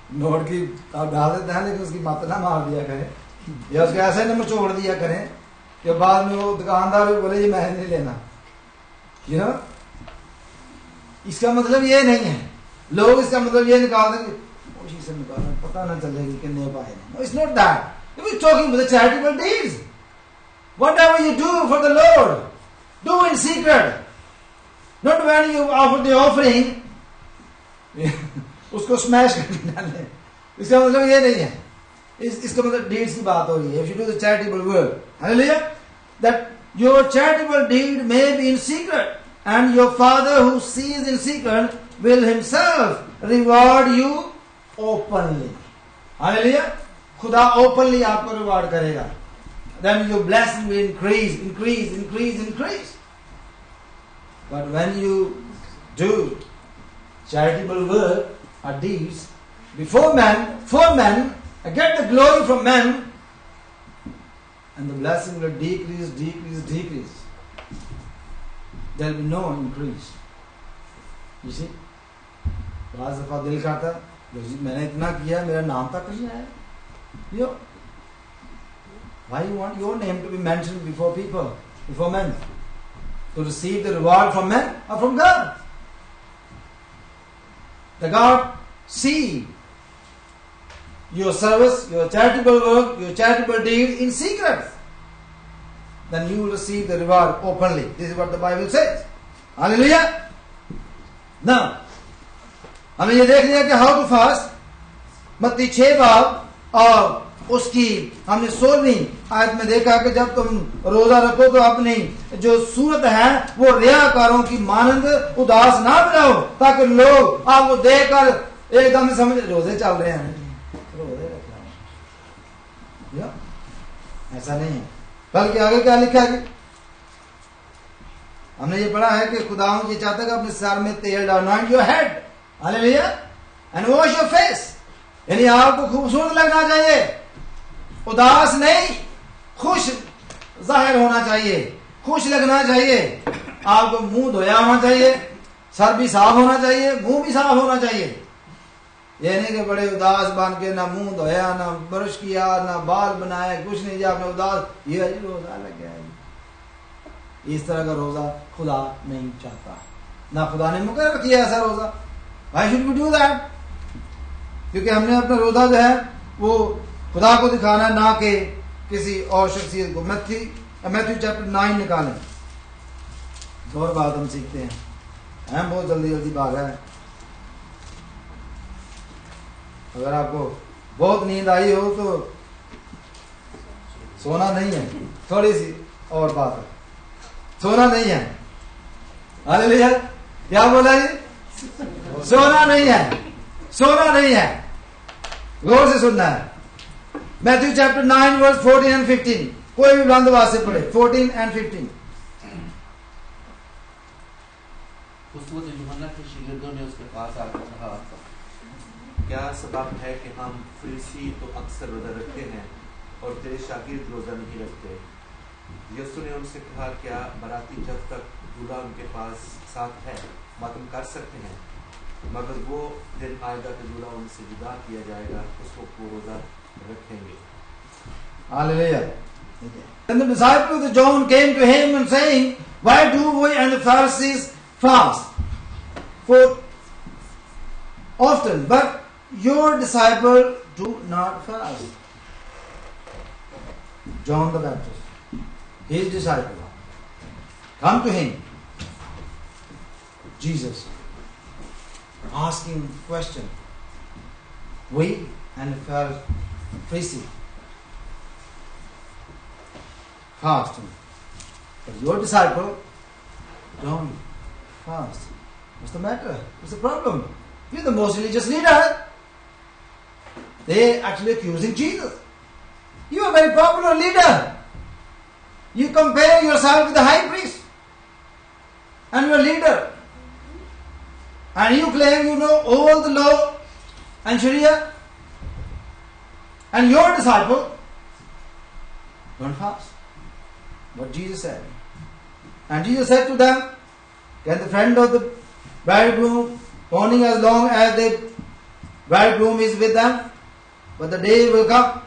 A: नोट की आप डाल देते हैं, लेकिन उसकी मत ना मार दिया करें या उसको ऐसे न मचोड़ दिया करें कि बाद में वो दुकानदार बोले ये मैं नहीं लेना। यू नो, इसका मतलब ये नहीं है, लोग इसका मतलब ये निकाल देंगे, कोशिश से निकालना, पता ना चलेगी कितने पाए। No, it's not that. We're talking about the charitable deeds. Whatever you do for the Lord, do in secret. Not when you offer the offering, उसको स्मैश करके डाले, इसका मतलब ये नहीं है, इसका मतलब डीड्स की बात हो रही है। If you do the charitable work, hallelujah, that your charitable deed may be in secret, and your Father who sees in secret will himself reward you openly. Hallelujah. खुदा openly आपको रिवार्ड करेगा। Then your blessing will increase. But when you do charitable work or deeds before men, for men, and get the glory from men, and the blessing will decrease. There will be no increase. You see? बाज़ दफ़ा दिल करता है मैंने इतना किया, मेरा नाम तक नहीं आया। Why you want your name to be mentioned before people, before men, to receive the reward from men or from God? The God see your service, your charitable work, your charitable deeds in secret. Then you will receive the reward openly. This is what the Bible says. Hallelujah. Now, हमने ये देख लिया कि हाउ टू फास्ट, मत्ती 6 बाब और उसकी हमने 16वीं आयत में देखा कि जब तुम रोजा रखो तो अपनी जो सूरत है वो रियाकारों की मानंद उदास ना बनाओ, ताकि लोग आपको देखकर एकदम समझ रोजे चल रहे हैं, रोजे रख रहे हैं। ऐसा नहीं है, बल्कि आगे क्या लिखा है, हमने ये पढ़ा है कि खुदा ये चाहता है कि अपने सर में तेल डालो, anoint your head, hallelujah, and wash your face, यानी आपको खूबसूरत लगना चाहिए, उदास नहीं, खुश जाहिर होना चाहिए, खुश लगना चाहिए। आपको मुंह धोया होना चाहिए, सर भी साफ होना चाहिए, मुंह भी साफ होना चाहिए। ये नहीं कि बड़े उदास बन के ना मुंह धोया, ना ब्रश किया, ना बाल बनाए, कुछ नहीं, आपने उदास, ये रोजा लग गया है। इस तरह का रोजा खुदा नहीं चाहता, ना खुदा ने मुकर्रर किया ऐसा रोजा। Why should we do that? क्योंकि हमने अपना रोजा जो है वो खुदा को दिखाना, ना कि किसी और शख्सियत को। मैथ्यू चैप्टर 9 निकालें, और बात हम सीखते हैं, हम बहुत जल्दी भाग है। अगर आपको बहुत नींद आई हो तो सोना नहीं है, थोड़ी सी और बात है, सोना नहीं है। हालेलुया, क्या बोला ये? सोना नहीं है, सोना नहीं है। गौर से सुनना है। मैथ्यू चैप्टर 9 वर्स 14 एंड 15, कोई भी बुलंद आवाज से पढ़े, 14 एंड 15।
C: यूहन्ना के शागिर्दों ने उसके पास आकर कहा, क्या सबब है कि हम फरीसी तो अक्सर रोजा रखते हैं और तेरे शागिर्द रोजा नहीं रखते? यीशु ने उनसे कहा, क्या बराती जब तक दूल्हा उनके पास साथ है मातम कर सकते हैं? मगर वो दिन आएगा कि दूल्हा उनसे जुदा किया जाएगा, उस वक्त वो रोजा रखेंगे।
A: Hallelujah. Then the disciples of John came to him and saying, why do we and the Pharisees fast? For often, but your disciples do not fast. John the Baptist, his disciple, come to him, Jesus, asking question. We and the Pharisees fasting, but your disciple don't fast. What's the matter? What's the problem? You're the most religious leader. They actually accusing Jesus. You are a very popular leader. You compare yourself with the high priest and your leader, and you claim you know all the law and Sharia, and your disciple don't fast. What Jesus said. And Jesus said to them, can the friend of the bridegroom mourning as long as the bridegroom is with them? But the day will come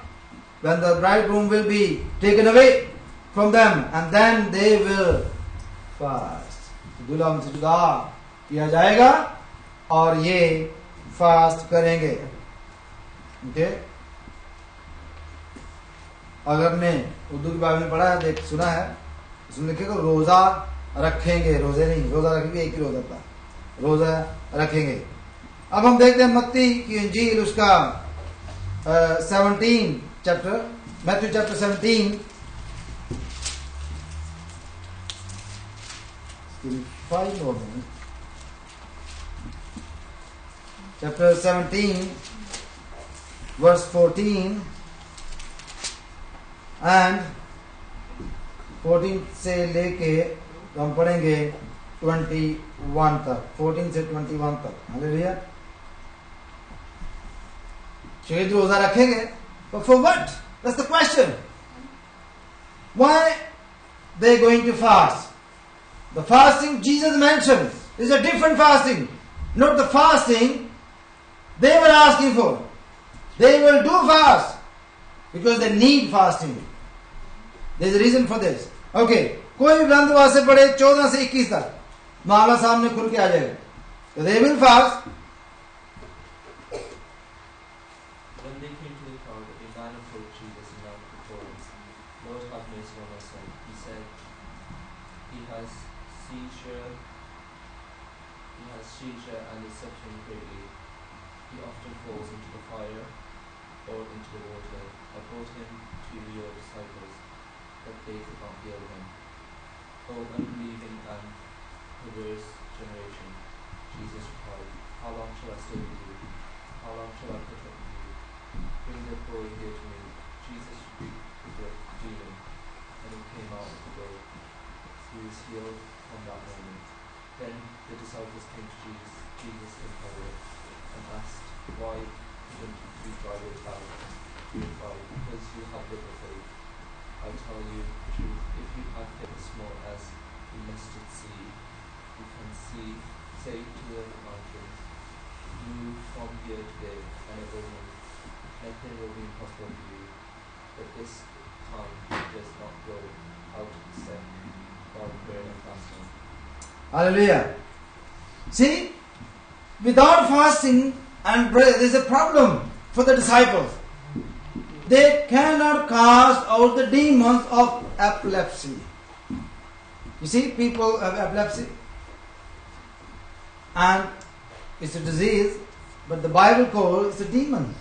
A: when the bridegroom will be taken away from them, and then they will fast. दूल्हा उनसे जुदा किया जाएगा और ये फास्ट करेंगे। Okay? अगर ने उर्दू की बाइबल में पढ़ा है, देख सुना है, उसमें लिखेगा रोजा रखेंगे, रोजे नहीं, रोजा रखेंगे एक ही रोजा था, रोजा रखेंगे। अब हम देखते हैं मत्ती की इंजील उसका 17 chapter, Matthew chapter 17, 5 more minutes. Chapter 17 verse 14 and 14 से लेके तो हम पढ़ेंगे 21 तक, 14 से 21 तक। हालेलुया। शायद रोजा रखेंगे, but for what? That's the question. Why they going to fast? The fasting Jesus mentioned is a different fasting, not the fasting they were asking for. They will do fast because they need fasting. There is a reason for this. Okay, कोई भी बुलंद आवाज से पढ़े 14 से 21 तक, मामला सामने खुल के आ जाएगा। So they will fast.
D: When they came to the crowd, a man approached Jesus and knelt before him. Lord, have mercy on our son. He said, he has seizure and is suffering greatly. He often falls into the fire or into the water. I brought him to your disciples, but they could not heal him. O unbelieving and perverse generation, Jesus replied, how long shall I stay with you? How long shall I put up with you? Bring the boy here to me. Jesus rebuked the demon, and he came out of the boy. He was healed from that moment. Then the disciples came to Jesus in power and asked, why couldn't we drive it out? He replied, because you have little faith. I tell you the truth, if you have faith as small as a mustard seed, you can say to the mountain, move from here to there, and it will move. Nothing will be impossible for you. But this kind does not go out except by prayer and fasting.
A: Hallelujah. See, without fasting and prayer, there is a problem for the disciples. They cannot cast out the demons of epilepsy. You see, people have epilepsy, and it's a disease, but the Bible calls it a demon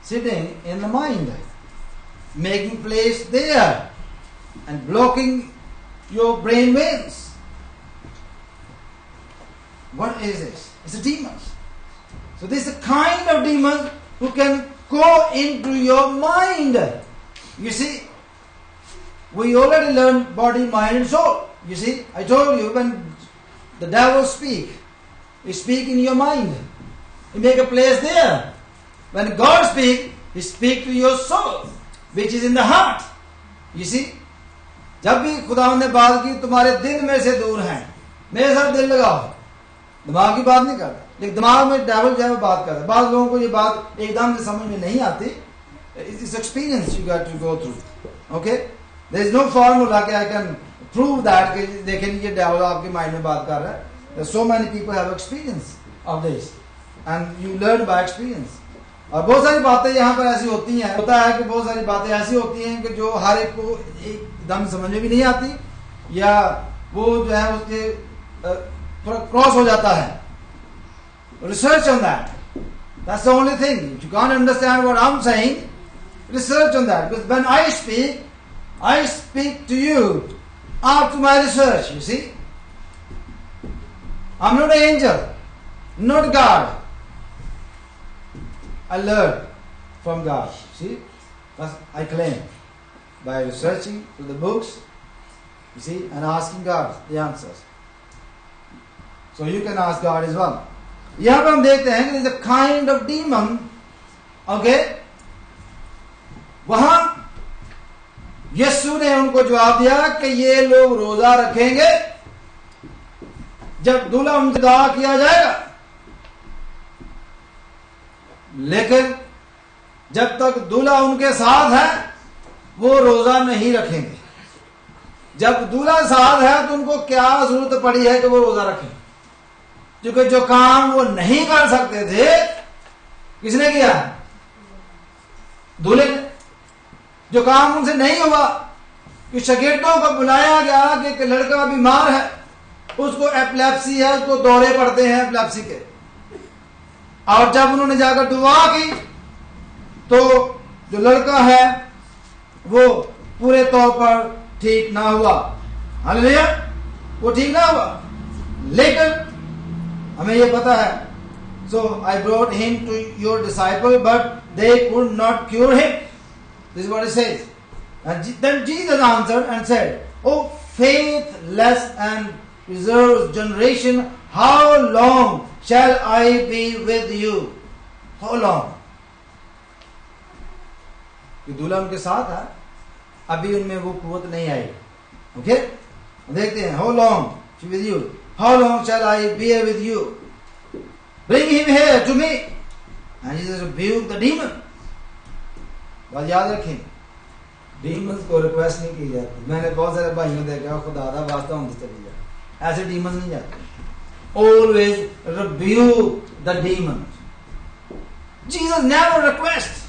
A: sitting in the mind. making place there and blocking your brain veins. What is this? It's a demon. So this is a kind of demon who can go into your mind. You see, we already learned body, mind and soul. You see, I told you when the devil speaks, he speaks in your mind. He make a place there. When God speaks, He speaks to your soul, which is in the heart. You see, जब भी खुदा ने बात की तुम्हारे दिल में से दूर हैं, मेरे साथ दिल लगाओ, दिमाग की बात नहीं करता, लेकिन दिमाग में डेविल जो है बात करता है. बाद लोगों को ये बात एकदम से समझ में नहीं आती. It's experience you got to go through. Okay, there is no formula कि I can prove that कि देखें ये डेविल आपके माइंड में बात कर रहा है. So many people have experience of this and you learn by experience. और बहुत सारी बातें यहाँ पर ऐसी होती हैं, होता है कि बहुत सारी बातें ऐसी होती हैं कि जो हर एक को एकदम समझ में भी नहीं आती, या वो जो है उसके थोड़ा क्रॉस हो जाता है. Research on that. That's the only thing. If you can't understand what I'm saying, research on that. Because when I speak to you after my research, you see. I'm not an angel, not God. I learned from God. See, that's I claim by researching through the books, you see, and asking God the answers. So you can ask God as well. यहाँ पर हम देखते हैं कि there's a kind of demon, okay? वहां यीशु ने उनको जवाब दिया कि ये लोग रोजा रखेंगे जब दूल्हा उनसे विदा किया जाएगा, लेकिन जब तक दूल्हा उनके साथ है वो रोजा नहीं रखेंगे. जब दूल्हा साथ है तो उनको क्या जरूरत पड़ी है कि वो रोजा रखें, क्योंकि जो काम वो नहीं कर सकते थे किसने किया? दूल्हे ने. जो काम उनसे नहीं हुआ, कि शागिर्दों को बुलाया गया कि एक लड़का बीमार है, उसको एपिलेप्सी है, उसको दौरे पड़ते हैं एपिलेप्सी के, और जब उन्होंने जाकर दुआ की तो जो लड़का है वो पूरे तौर पर ठीक ना हुआ. हालेलुया, वो ठीक ना हुआ, लेकिन हमें ये पता है. So I brought him to your disciple, but they could not cure him. This is what it says. And then Jesus answered and said, "O faithless and preserved generation, how long shall I be with you?" How long? कि दूल्हा उनके साथ है, अभी उनमें वो कुव्वत नहीं आई. ओके, देखते हैं. How long she with you? How long shall I be with you? Bring him here to me. And Jesus rebuked the demon. बात याद रखें, डीमंस को रिक्वेस्ट नहीं की जाती. मैंने बहुत सारे भाइयों ने देखा, खुदा दा वास्ता होने चली जाए, ऐसे डीमंस नहीं जाते. Always rebuke the demons. Jesus never requests.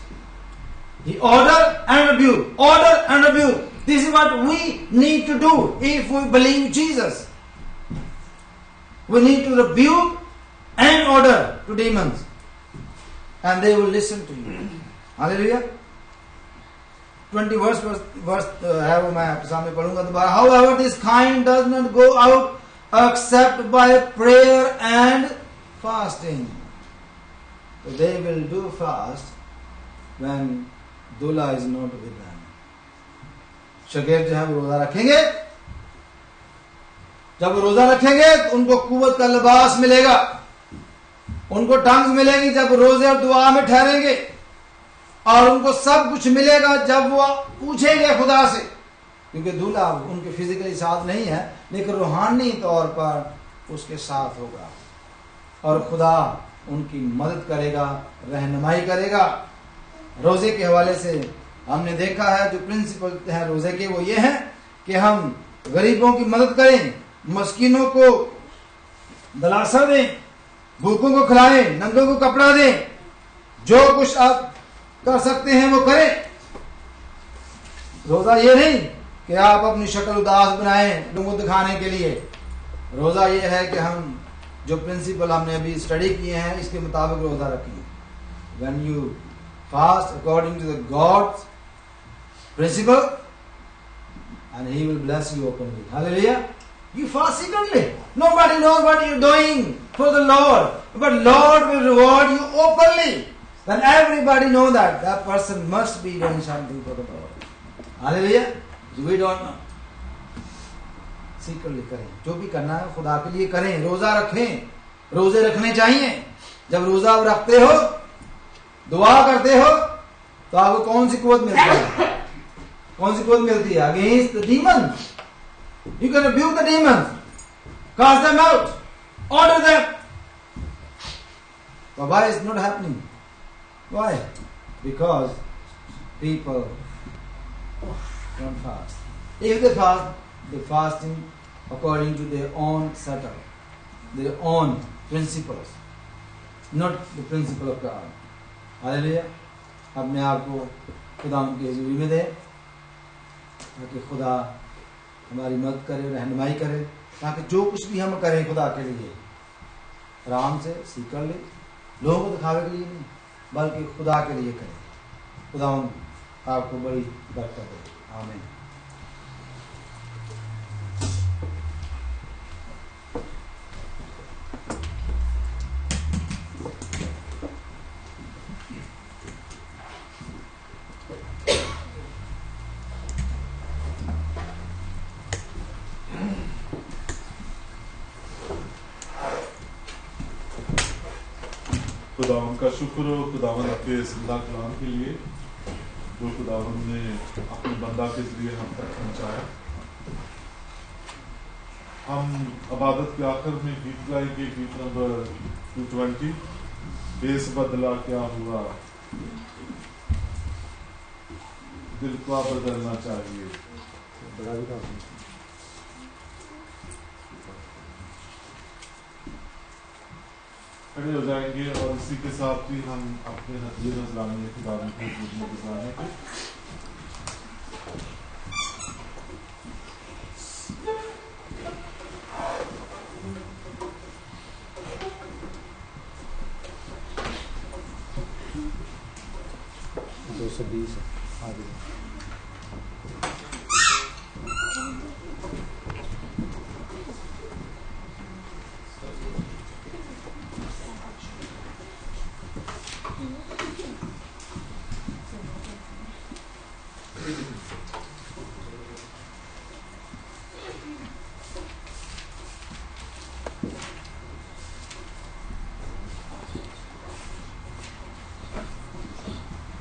A: He order and rebuke, order and rebuke. This is what we need to do if we believe Jesus. We need to rebuke and order to demons, and they will listen to you. Hallelujah. 20 verse है वो मैं आपके सामने पढ़ूंगा दोबारा. However, this kind does not go out except by prayer and fasting. So they will do fast when दूल्हा is not with them. शागिर्द जो है वो रोजा रखेंगे. जब वो रोजा रखेंगे तो उनको कुव्वत का लिबास मिलेगा, उनको टंग्स मिलेंगी जब रोजे और दुआ में ठहरेंगे, और उनको सब कुछ मिलेगा जब वो पूछेंगे खुदा से, क्योंकि दूल्हा उनके फिजिकली साथ नहीं है लेकिन रूहानी तौर पर उसके साथ होगा, और खुदा उनकी मदद करेगा, रहनुमाई करेगा. रोजे के हवाले से हमने देखा है जो प्रिंसिपल है रोजे के, वो ये है कि हम गरीबों की मदद करें, मस्कीनों को दिलासा दें, भूखों को खिलाएं, नंगों को कपड़ा दें. जो कुछ आप कर सकते हैं वो करें. रोजा ये नहीं कि आप अपनी शक्ल उदास बनाएं लोगों को दिखाने के लिए. रोजा ये है कि हम जो प्रिंसिपल हमने अभी स्टडी किए हैं इसके मुताबिक रोजा रखें. When you fast according to the God's principle, and He will bless you openly. Hallelujah. You fast secretly. Nobody knows what you're doing for the Lord, but Lord will reward you openly. Then everybody know that person must be doing something for the Lord. Hallelujah. We don't know. Secretly करें, जो भी करना है खुदा के लिए करें. रोजा रखें, रोजे रखने चाहिए. जब रोजा आप रखते हो, दुआ करते हो, तो आपको कौन सी कुव्वत मिलती है? कौन सी कुव्वत मिलती है? Against the demons. You can rebuke the demons, cast them out, order them. But why is it not happening? Why? Because people don't fast. If they fast, they're fasting according to their own setup, their own principles, not the principle of God. Hallelujah. अपने आप को खुदा की हज़ूरी में दें, ताकि खुदा हमारी मदद करे, रहनुमाई करे, ताकि जो कुछ भी हम करें खुदा के लिए आराम से सीख कर ले, लोगों को दिखावे के लिए नहीं, बल्कि खुदा के लिए करें. खुदा आपको बड़ी बरकत दे. आमीन.
B: खुदावन का शुक्र हो खुदावन आपके जिंदा कलाम के लिए जो खुदावन ने अपने बंदा के जरिए हम तक पहुंचाया. हम इबादत के आखिर में गीत गाएंगे, गीत नंबर 220, देश बदला क्या हुआ, दिल को बदलना चाहिए. बड़ा भी खड़े हो जाएंगे और इसी के साथ ही हम अपने नतीजे नजराने खुदावन की हज़ूरी में गुजारेंगे. आगे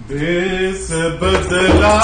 B: देश बदला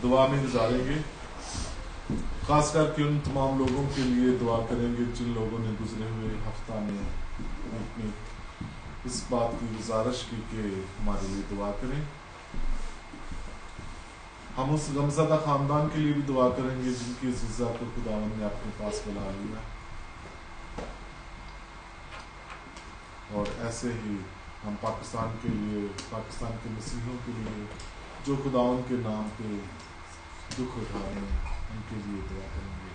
B: दुआ में गुजारेंगे। खास करके उन तमाम लोगों के लिए दुआ करेंगे जिन लोगों ने गुजरे हुए हफ्ता में अपनी इस बात की गुजारिश की कि हमारे लिए दुआ करें। हम उस गमज़दा ख़ानदान के लिए भी दुआ करेंगे जिनकी अज़ीज़ा को खुदावंद ने अपने पास बुला लिया। और ऐसे ही हम पाकिस्तान के लिए, पाकिस्तान के मसीहों के लिए जो खुदावंद के नाम पे दुख उठा रहे हैं, उनके लिए दुआ करेंगे।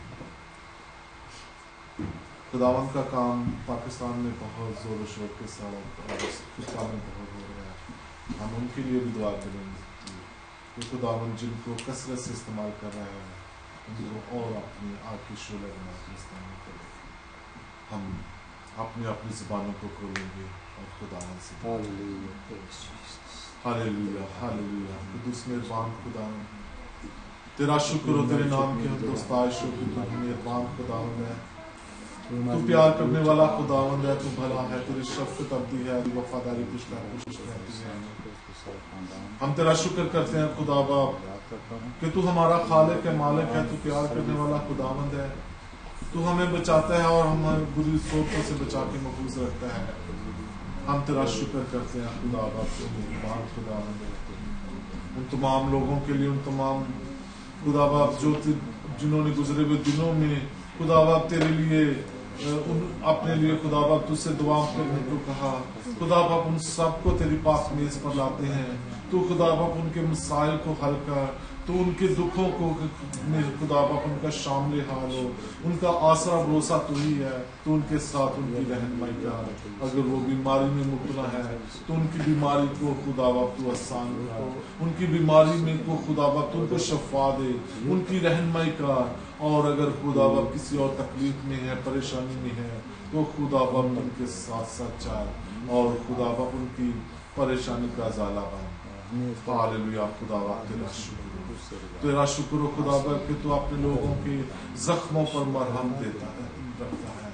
B: खुदावंद का काम पाकिस्तान में बहुत ज़ोर शोर के साथ और पाकिस्तान में बहुत हो रहा है। हम उनके लिए भी दुआ करेंगे कि खुदावंद जिनको कसरत से इस्तेमाल कर रहा है उनको और अपनी आग की शोला बना के इस्तेमाल करें। हम अपनी अपनी ज़ुबानों को खोलेंगे और खुदावंद से हालेलुया हालेलुया। कुदूस मेहरबान खुदावंद, तेरा शुक्र हो, तेरे नाम की हम दोस्ताइश हो कि तू मेहरबान खुदावंद है, तू प्यार करने वाला खुदावंद है, तू भला है, तेरी शफ़क़त अब्दी है, वफादारी पुष्ट रहती है। हम तेरा शुक्र करते हैं खुदा बाप कि तू हमारा खालिक है, मालिक है, तू प्यार करने वाला खुदावंद है, तू हमें बचाता है और हमें बुरी सोचों से बचा के महफूज रखता है। हम तेरा शुक्र करते हैं खुदा बाप, तू मेहरबान खुदावंद है। उन तमाम लोगों के लिए, उन तमाम खुदा बाप जो जिन्होंने गुजरे हुए दिनों में खुदा बाप तेरे लिए अपने लिए खुदा बाप तुझसे दुआ करने को कहा, खुदा बाप उन सबको तेरी पास मेज पर लाते हैं। तू खुदा बाप उनके मसाइल को हल कर, तू उनके दुखों को खुदा बाप उनका शामिल हाल हो, उनका आसरा भरोसा तू ही है। तू उनके साथ उनकी रहनुमाई कर। अगर वो बीमारी में मुब्तला है तो उनकी बीमारी को खुदा बाप तू आसान कर, उनकी बीमारी में को खुदा बाप तू उनको शफा दे, उनकी रहनुमाई कर। और अगर खुदा बाप किसी और तकलीफ में है, परेशानी में है, तो खुदा बाप उनके साथ साथ चल और खुदा बाप उनकी परेशानी का ज़ाला बन। हालेलुया खुदा बाप तेरा शुक्र हो खुदा बाप कि तू अपने लोगों के जख्मों पर मरहम देता है, रखता है।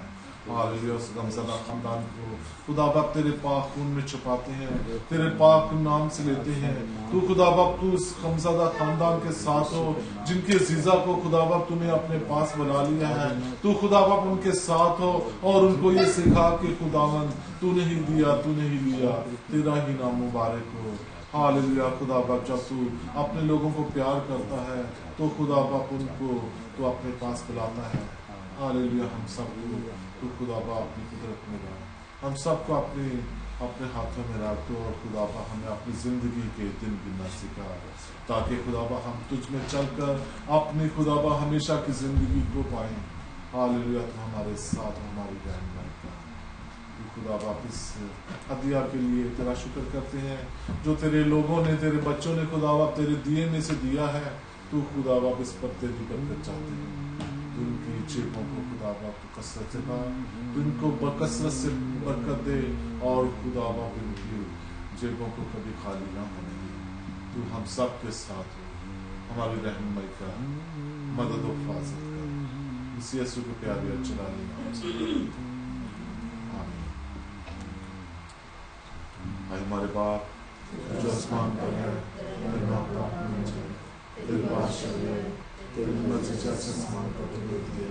B: हालेलुया उस गमज़दा ख़ानदान को खुदा बाप तेरे पाक खून में छुपाते हैं, तेरे पाक नाम से लेते हैं। तू खुदा बाप तू इस गमज़दा ख़ानदान के साथ हो जिनके अज़ीज़ा को खुदा बाप तूने अपने पास बुला लिया है। तू खुदा बाप उनके साथ हो और उनको ये सिखा कि खुदावंद तूने ही दिया, तूने ही लिया, तेरा ही नाम मुबारक हो। हालेलुया खुदा बाप जब तू अपने लोगों को प्यार करता है तो खुदा बाप उनको तू अपने पास बुलाता है। हालेलुया हम सबको तू खुदा बाप अपनी कुदरत में ला, हम सबको अपने हाथों में रख दो और खुदा बाप हमें अपनी ज़िंदगी के दिन गिनना सिखा, ताकि खुदा बाप हम तुझ में चलकर अपनी खुदा बाप हमेशा की ज़िंदगी को पाएं। हालेलुया तो हमारे साथ हमारी रहनुमाई का खुदा बाप इस हदिया के लिए तेरा शुक्र करते हैं जो तेरे लोगों ने, तेरे बच्चों ने खुदा बाप तेरे दिए में से दिया है। तू खुदा बाप इस पर तेरी बरकत चाहते हैं, उनकी जेबों को खुदा बाप कसरत से भर, उनको बकसरत से बरकत दे और खुदा बाप इनकी जेबों को कभी खाली ना होने दे। तू हम सब के साथ हो, हमारी रहनुमाई का मदद और हिफाजत कर, इसी यीशु के प्यारे और चलाने आमीन। हमारे बाप जो आसमान पर है, तेरा नाम पाक होना चाहिए, तेरी बादशाह है, तेरी मर्जी जैसे आसमान पर होती है,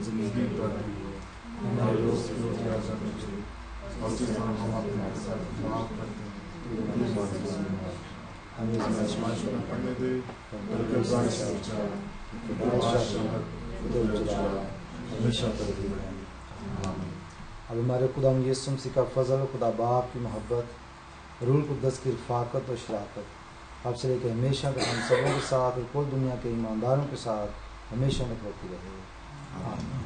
B: ज़मीन पर भी हो। हमारे रोज़ की रोटी आज हमें दे और जिस तरह हम अपने साथ माफ़ करते हैं, अपनी माफ़ी से हमें आज़माइश में पड़ने दे, बल्कि बुराई से बचा, बादशाह हमेशा तक आमीन।
A: अब हमारे खुदा यीशु मसीह का फजल, खुदा बाप की मोहब्बत, रूह कुद्दस की रफ़ाकत और शराकत आपसे लेकर हमेशा तक हम सबों के साथ और कुल दुनिया के ईमानदारों के साथ हमेशा तक होती रहे। आमीन।